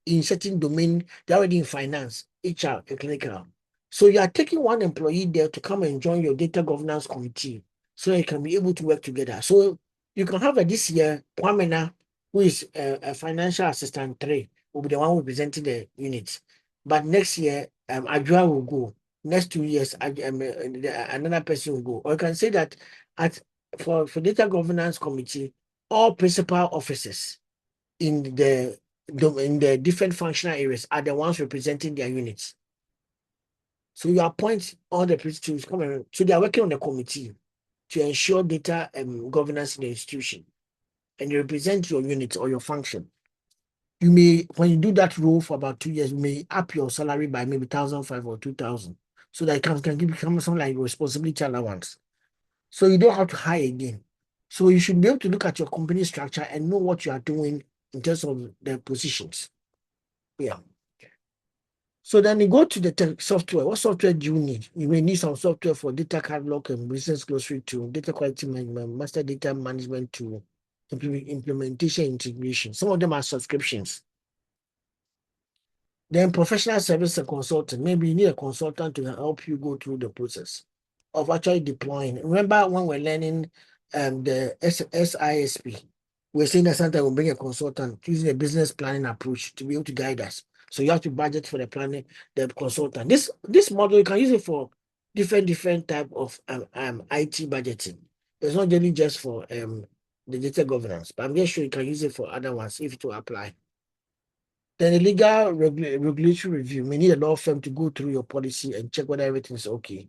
in certain domain. They're already in finance, HR, and clinical. So you are taking one employee there to come and join your data governance committee so you can be able to work together. So you can have this year, Pamela, who is a financial assistant 3, will be the one representing the unit. But next year, Adjoa will go. Next 2 years, another person will go. Or you can say that for data governance committee, all principal officers in the different functional areas are the ones representing their units. So you appoint all the principals come and so they are working on the committee to ensure data governance in the institution, and you represent your unit or your function. You may, when you do that role for about 2 years, you may up your salary by maybe 1,500 or 2,000, so that it can become something like responsibility allowance. So you don't have to hire again. So you should be able to look at your company structure and know what you are doing in terms of the positions. Yeah. So then you go to the software. What software do you need? You may need some software for data catalog and business glossary tool, data quality management, master data management tool, implementation integration. Some of them are subscriptions. Then professional service and consultant. Maybe you need a consultant to help you go through the process of actually deploying. Remember when we're learning the SISP, we're saying that sometimes we'll bring a consultant using a business planning approach to be able to guide us. So you have to budget for the planning, the consultant. This model, you can use it for different type of IT budgeting. It's not really just for the data governance, but I'm just sure you can use it for other ones if it will apply. Then the legal regulatory review may need a law firm to go through your policy and check whether everything is okay.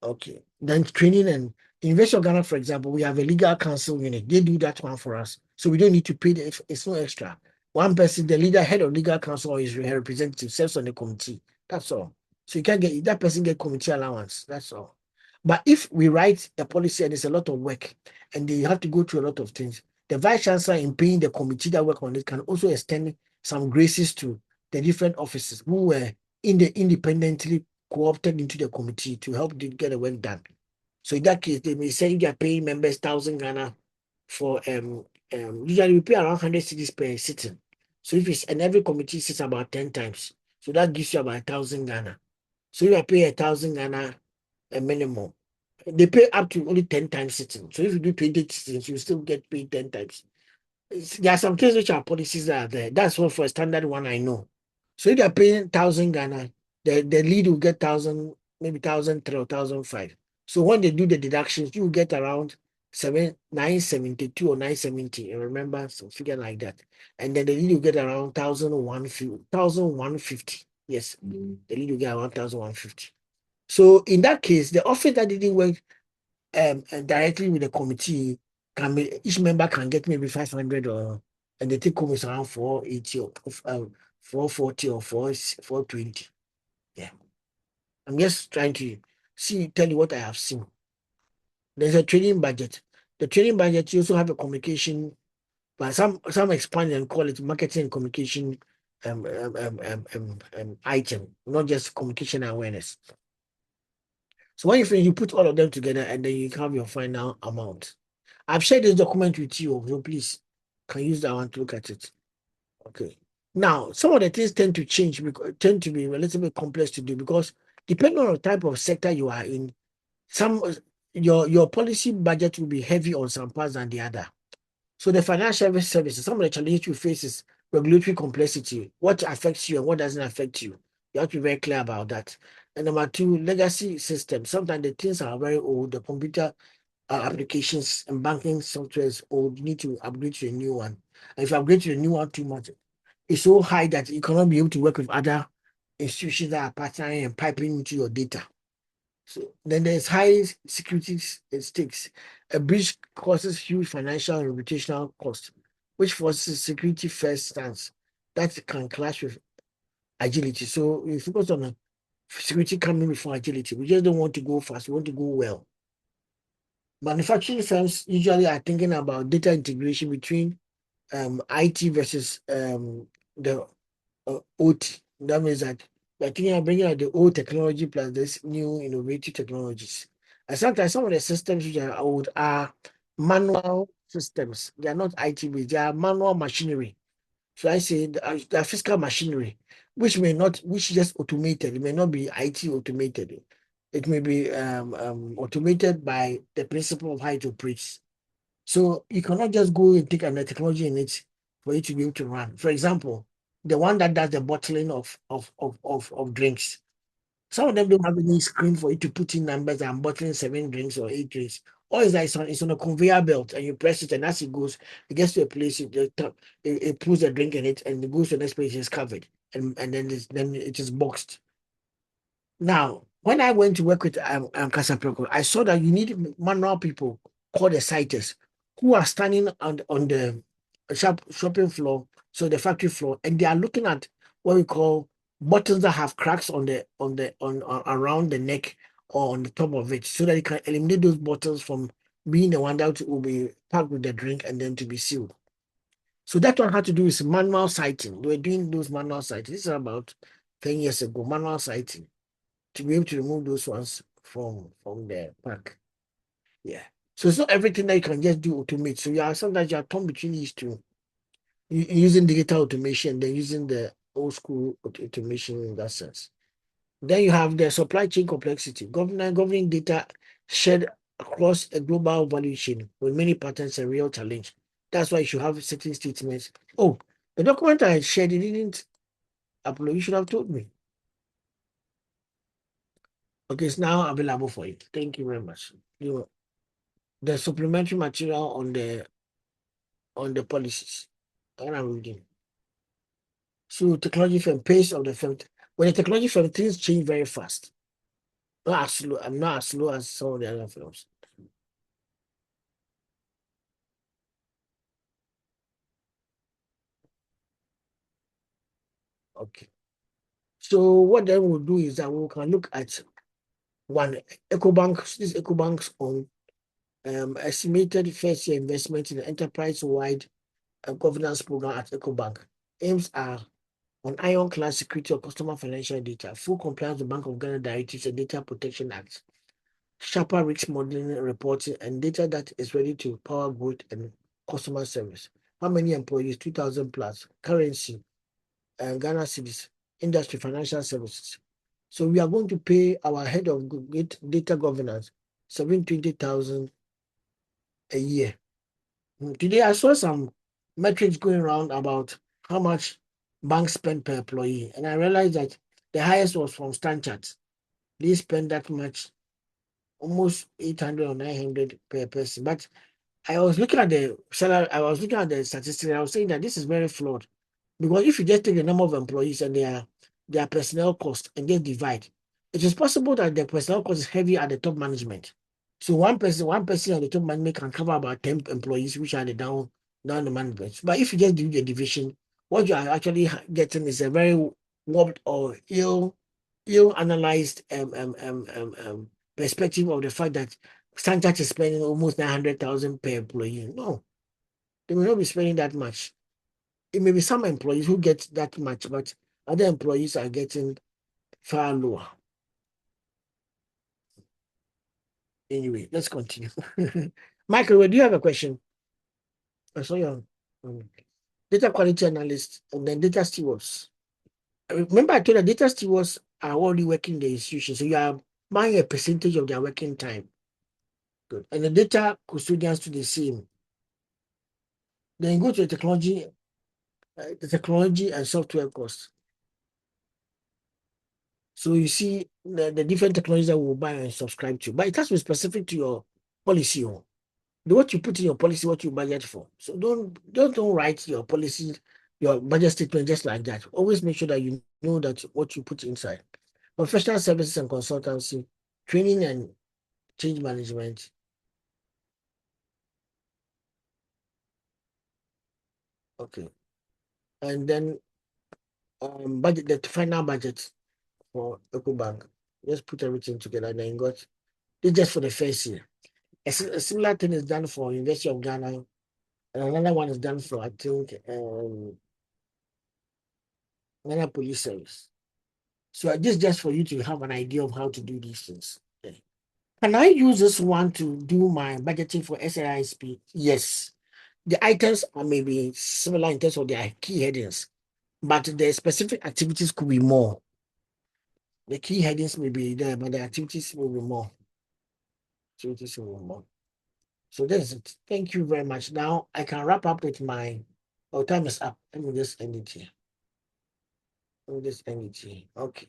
Okay. Then training and University of Ghana, for example, we have a legal counsel unit. They do that one for us. So we don't need to pay it's no extra. One person, the leader, head of legal counsel or his representative serves on the committee. That's all. So you can't get that person get committee allowance. That's all. But if we write a policy and it's a lot of work and they have to go through a lot of things, the vice chancellor in paying the committee that work on it can also extend some graces to the different officers who were independently co-opted into the committee to help get the work done. So in that case, they may say you are paying members 1,000 Ghana for usually we pay around 100 cedis per sitting. So if it's and every committee sits about 10 times, so that gives you about 1,000 Ghana. So you are paying 1,000 Ghana a minimum. They pay up to only 10 times sitting. So if you do 20 sittings, you still get paid 10 times. There are some things which are policies that are there. That's what for a standard one I know. So if they're paying 1,000 Ghana, the lead will get 1,000, maybe 1,003 or 1,005. So when they do the deductions, you will get around 972 or 970. I remember some figure like that. And then the lead will get around 1,150. Yes, the lead will get around 1,150. So in that case, the office that didn't work directly with the committee can be each member can get maybe 500 or and the take home is around 480 or 440 or 420. Yeah. I'm just trying to tell you what I have seen. There's a training budget. The training budget, you also have a communication, but some expand and call it marketing and communication item, not just communication awareness. So when you finish, you put all of them together and then you have your final amount. I've shared this document with you, so please can use that one to look at it. Okay. Now, some of the things tend to change, tend to be a little bit complex to do because depending on the type of sector you are in, some your policy budget will be heavy on some parts than the other. So the financial services, some of the challenges you face is regulatory complexity, what affects you and what doesn't affect you. You have to be very clear about that. And number two, legacy systems. Sometimes the things are very old. The computer applications and banking software is old. You need to upgrade to a new one. And if you upgrade to a new one too much, it's so high that you cannot be able to work with other institutions that are partnering and piping into your data. So then there's high security stakes. A breach causes huge financial and reputational cost, which forces security first stance that can clash with agility. So we focus on security coming before agility. We just don't want to go fast. We want to go well. Manufacturing firms usually are thinking about data integration between IT versus the OT. That means that we're thinking of bringing out the old technology plus this new innovative technologies. And sometimes some of the systems which are old are manual systems. They are not IT based. They are manual machinery. So I say they are physical machinery, which just automated. It may not be IT automated. It may be automated by the principle of how it operates. So you cannot just go and take another technology in it for it to be able to run. For example, the one that does the bottling of drinks. Some of them don't have any screen for you to put in numbers. I'm bottling 7 drinks or 8 drinks. Or is that it's on a conveyor belt and you press it and as it goes, it gets to a place, it puts a drink in it and it goes to the next place, it's covered. And then it is boxed. Now, when I went to work with Casapreco, I saw that you need manual people called the siters who are standing on the shopping floor, so the factory floor, and they are looking at what we call bottles that have cracks on around the neck or on the top of it so that you can eliminate those bottles from being the one that will be packed with the drink and then to be sealed. So that one had to do with manual sighting. They were doing those manual sighting. This is about 10 years ago, manual sighting, to be able to remove those ones from the pack. Yeah. So it's not everything that you can just do automate. So sometimes you are torn between these two. Using digital automation, then using the old school automation in that sense. Then you have the supply chain complexity, governing data shared across a global value chain with many patterns a real challenge. That's why you should have certain statements. Oh, the document I shared, it didn't upload. You should have told me. Okay, it's now available for you. Thank you very much. The supplementary material on the policies. And I'm reading. So technology firm, pace of the firm. When the technology firm, things change very fast. Not as slow. I'm not as slow as some of the other firms. Okay. So what then we'll do is that we can look at one EcoBank. This EcoBank's on estimated first year investment in the enterprise-wide governance program at EcoBank. Aims are on ironclad security of customer financial data, full compliance with Bank of Ghana directives and Data Protection Act, sharper risk modeling, reporting, and data that is ready to power growth and customer service. How many employees? 2,000 plus. Currency, Ghana cedis, industry, financial services. So we are going to pay our head of data governance 720,000 a year. Today I saw some metrics going around about how much banks spend per employee, and I realized that the highest was from Stanchart. They spend that much, almost 800 or 900 per person. But I was looking at the salary, I was looking at the statistics, I was saying that this is very flawed. Because if you just take the number of employees and their personnel cost and just divide, it is possible that the personnel cost is heavy at the top management. So one person at the top management can cover about 10 employees, which are the down the management. But if you just do the division, what you are actually getting is a very warped or ill analyzed perspective of the fact that Standard is spending almost 900,000 per employee. No, they will not be spending that much. It may be some employees who get that much, but other employees are getting far lower. Anyway, let's continue. Michael, do you have a question? I saw your data quality analyst and then data stewards. Remember, I told you data stewards are already working in the institution, so you are buying a percentage of their working time. Good. And the data custodians do the same. Then you go to the technology and software costs. So you see the different technologies that we'll buy and subscribe to, but it has to be specific to your policy. What you put in your policy, what you budget for. So don't write your policy, your budget statement just like that. Always make sure that you know that what you put inside. Professional services and consultancy, training and change management. Okay. And then budget, the final budget for EcoBank. Just put everything together and then got this just for the first year. A similar thing is done for University of Ghana, and another one is done for, I think, Ghana Police Service. So this is just for you to have an idea of how to do these things. Okay. Can I use this one to do my budgeting for SAISP? Yes. The items are maybe similar in terms of their key headings, but the specific activities could be more. The key headings may be there, but the activities will be more. Activities will be more. So that's it. Thank you very much. Now I can wrap up with my time is up. Let me just end it here. Okay.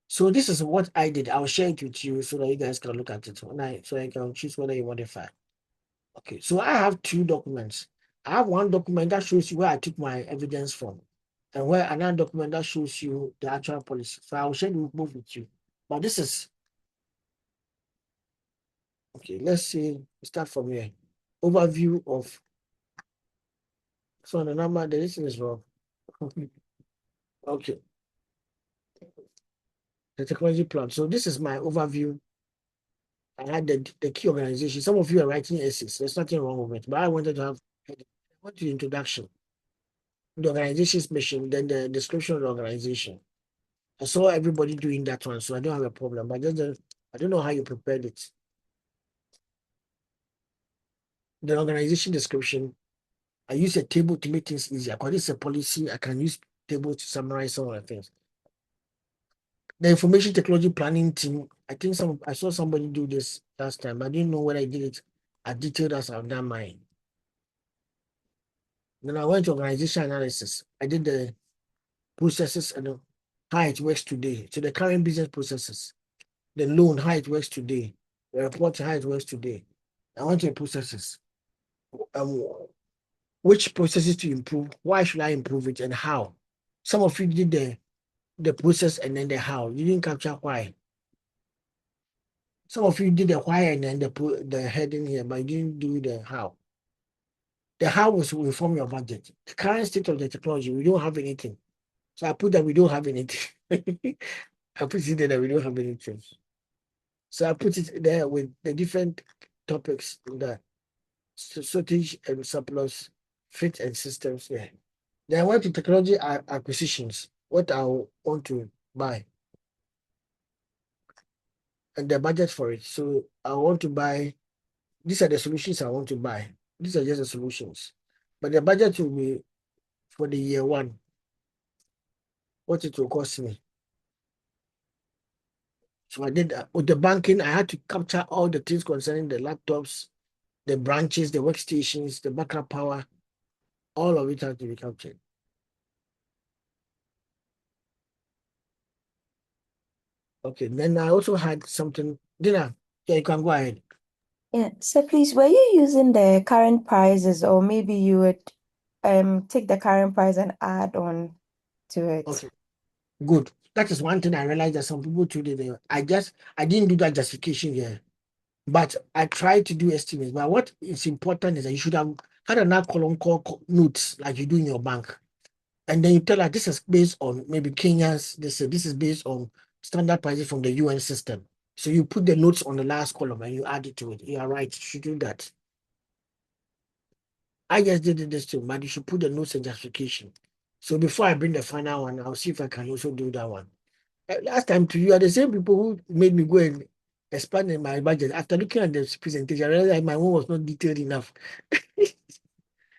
So this is what I did. I'll share it with you so that you guys can look at it. So I can choose whether you modify. Okay, so I have two documents. I have one document that shows you where I took my evidence from, and where another document that shows you the actual policy. So I will share both with you. But this is okay. Let's see. Start from here. Overview of. So the number, the list is wrong. Okay. the technology plan. So this is my overview. I had the key organization. Some of you are writing essays. There's nothing wrong with it, but I wanted to have the introduction, the organization's mission, then the description of the organization. I saw everybody doing that one, so I don't have a problem. But I don't know how you prepared it. The organization description, I use a table to make things easier. Because it's a policy, I can use table to summarize some of the things. The information technology planning team, I think I saw somebody do this last time. I didn't know whether I did it as detailed as I've done mine. Then I went to organization analysis. I did the processes and how it works today. So the current business processes, the loan, how it works today, the report, how it works today. I went to the processes. Which processes to improve? Why should I improve it and how? Some of you did the process and then the how. You didn't capture why. Some of you did the why and then the heading here, but you didn't do the how. The how was to inform your budget. The current state of the technology, we don't have anything. So I put that we don't have anything. I put it there that we don't have anything. So I put it there with the different topics in the shortage and surplus, fit and systems there. Then I went to technology acquisitions, what I want to buy, and the budget for it. So I want to buy, these are the solutions I want to buy. These are just the solutions. But the budget will be for the year one, what it will cost me. So I did that. With the banking, I had to capture all the things concerning the laptops, the branches, the workstations, the backup power, all of it had to be captured. Okay, then I also had something. Dina, yeah, you can go ahead. Yeah. So please, were you using the current prices, or maybe you would take the current price and add on to it? Okay, good. That is one thing I realized that some people today I didn't do that justification here, but I tried to do estimates. But what is important is that you should have had another column called notes like you do in your bank. And then you tell her this is based on maybe Kenya's, this is based on standard prices from the UN system. So you put the notes on the last column and you add it to it. You are right, you should do that. I just did this too, but you should put the notes and justification. So before I bring the final one, I'll see if I can also do that one. Last time to you are the same people who made me go and expand in my budget. After looking at this presentation, I realized my one was not detailed enough.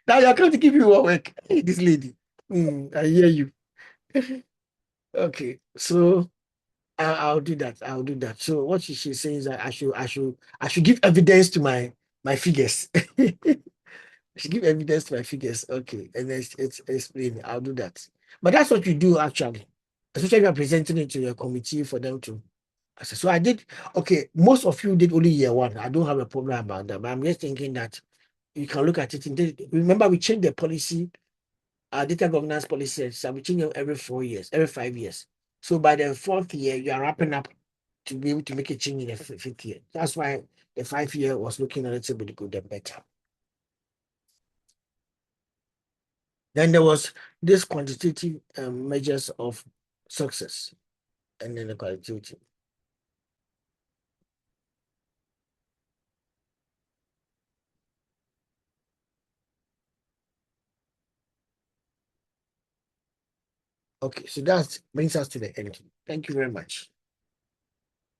Now you're going to give you one work. Hey, this lady. I hear you. Okay, so I'll do that. I'll do that. So what she's saying is that I should give evidence to my figures. I should give evidence to my figures. Okay, and then it's explain. I'll do that. But that's what you do actually, especially if you're presenting it to your committee for them to assess. So I did. Okay, most of you did only year one. I don't have a problem about that. But I'm just thinking that you can look at it. Remember, we changed the policy. Our data governance policy. So we change it every 4 years, every 5 years. So by the 4th year, you are wrapping up to be able to make a change in the 5th year. That's why the 5 year was looking a little bit good and better. Then there was this quantitative measures of success and then the qualitative. Okay, so that brings us to the end. Thank you very much.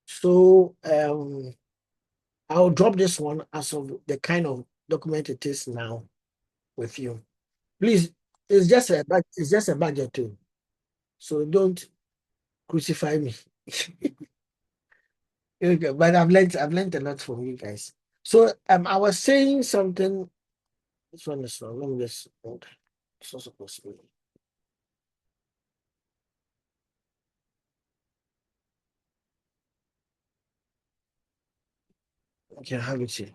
So I'll drop this one as of the kind of document it is now with you. Please, it's just a budget too. So don't crucify me. Okay, but I've learned a lot from you guys. So I was saying something. This one is wrong. Let me just hold. It's not supposed to be. Okay, I have it here.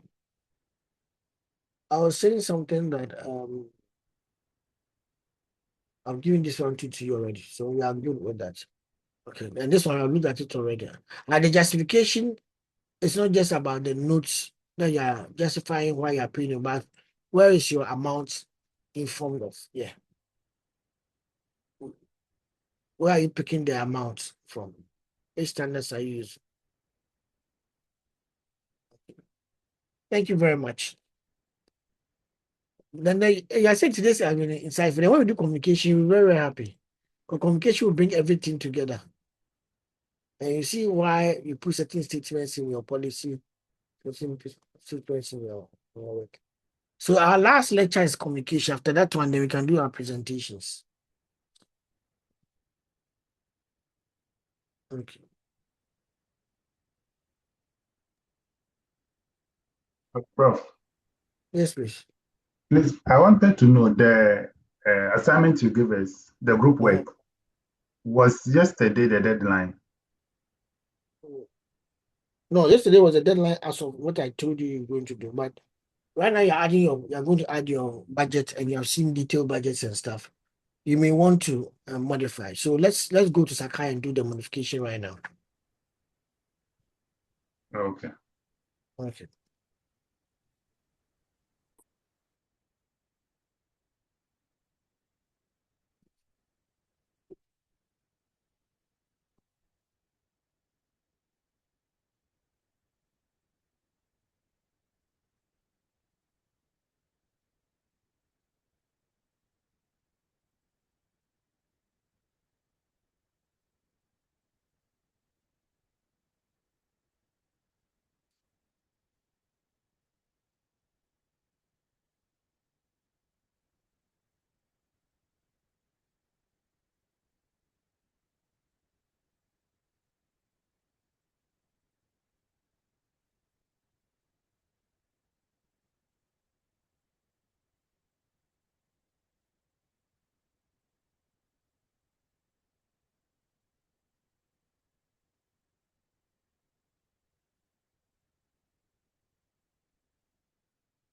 I was saying something that I'm giving this one to you already. So we are good with that. Okay, and this one I've looked at it already. Now the justification is not just about the notes that you are justifying why you are paying, but where is your amount informed of? Yeah. Where are you picking the amount from? Which standards are used? Thank you very much. Then I said today's insightful. When we do communication, we're very, very happy. Because communication will bring everything together. And you see why you put certain statements in your policy, certain statements in your work. So our last lecture is communication. After that one, then we can do our presentations. Okay. Prof, Yes, please. please, I wanted to know the assignment you gave us, the group Mhm. work, was yesterday the deadline? No, yesterday was the deadline as of what I told you you're going to do. But right now you're going to add your budget and you have seen detailed budgets and stuff. You may want to modify. So let's go to Sakai and do the modification right now. Okay. Okay.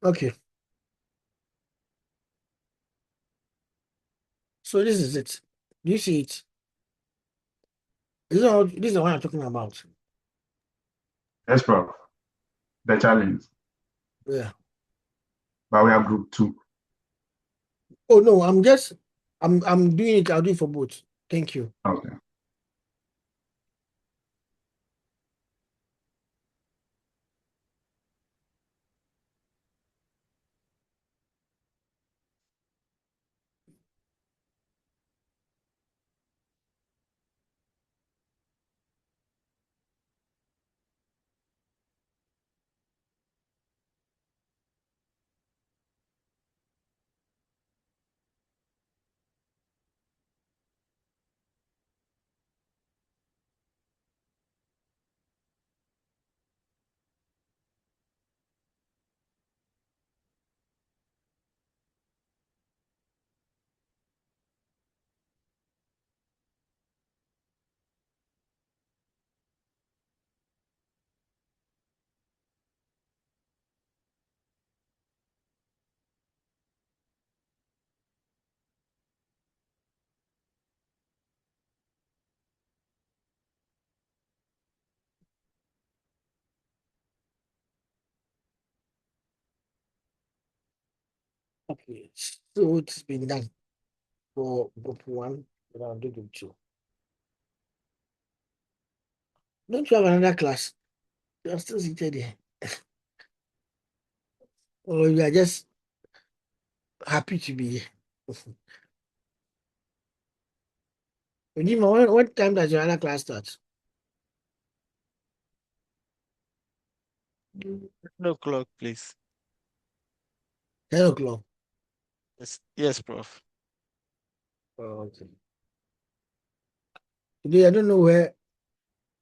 Okay. So this is it. Do you see it? This is the one I'm talking about. Yes, Prof. The challenge. Yeah. But we have group 2. Oh no, I'm doing it. I'll do it for both. Thank you. Okay. Okay. So it's been done for group 1, but I'll do group 2. Don't you have another class? You're still seated here. Or you are just happy to be here. Ojima, what time does your other class start? 10 o'clock, please. 10 o'clock. Yes, Prof. Oh, okay. Today I don't know where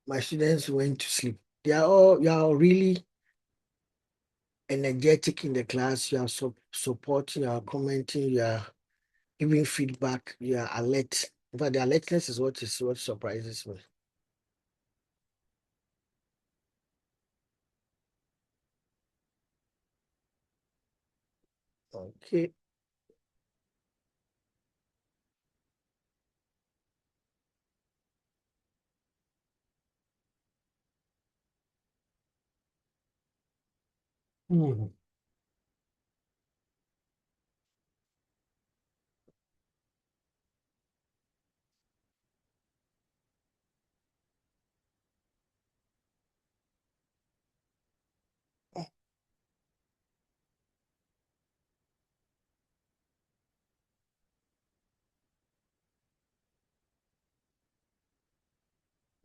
my students went to sleep. You are all really energetic in the class. You are supporting, you are commenting, you are giving feedback, you are alert. In fact, the alertness is what surprises me. Okay. Mhm.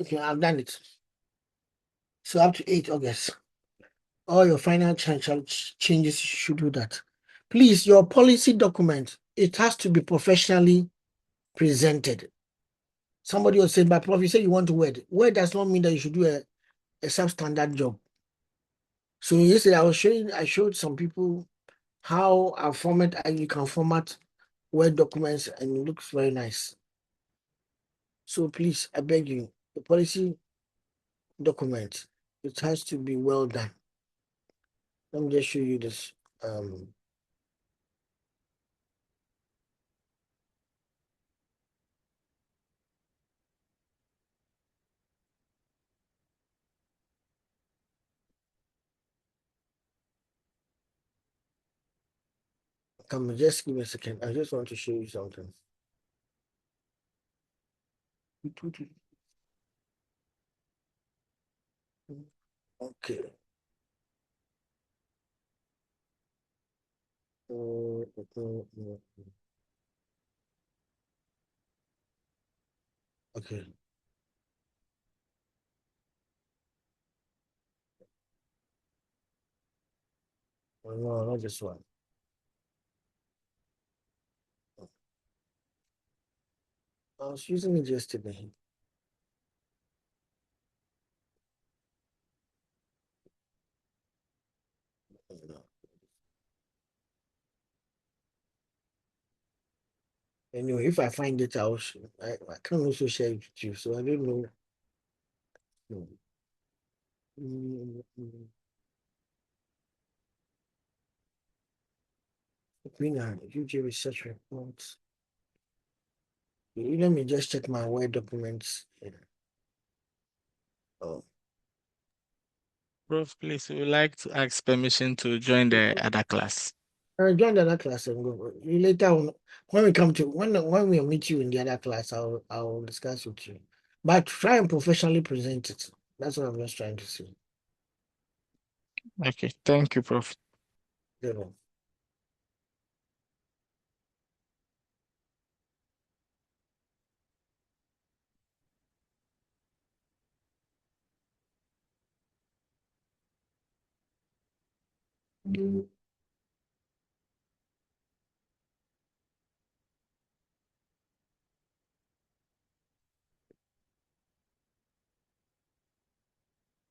Okay, I've done it. So up to 8 August, all your final changes you should do that. Please, your policy document, it has to be professionally presented. Somebody will say, but Prof, you say you want to word. Word does not mean that you should do a substandard job. So yesterday I showed some people how you can format Word documents and it looks very nice. So please, I beg you, the policy document, it has to be well done. Let me just show you this. Come on, just give me a second. I just want to show you something. Okay. Okay. No, not this one. I was using it yesterday. No. Anyway, if I find it, I can also share it with you. So I don't know. No. Green UG research reports. Let me just check my Word documents. Oh. Prof, please, we would like to ask permission to join the other class. Join the other class and go. Later on, when we come to when we meet you in the other class, I'll discuss with you. But try and professionally present it. That's what I'm just trying to say. Okay, thank you, Prof. You know.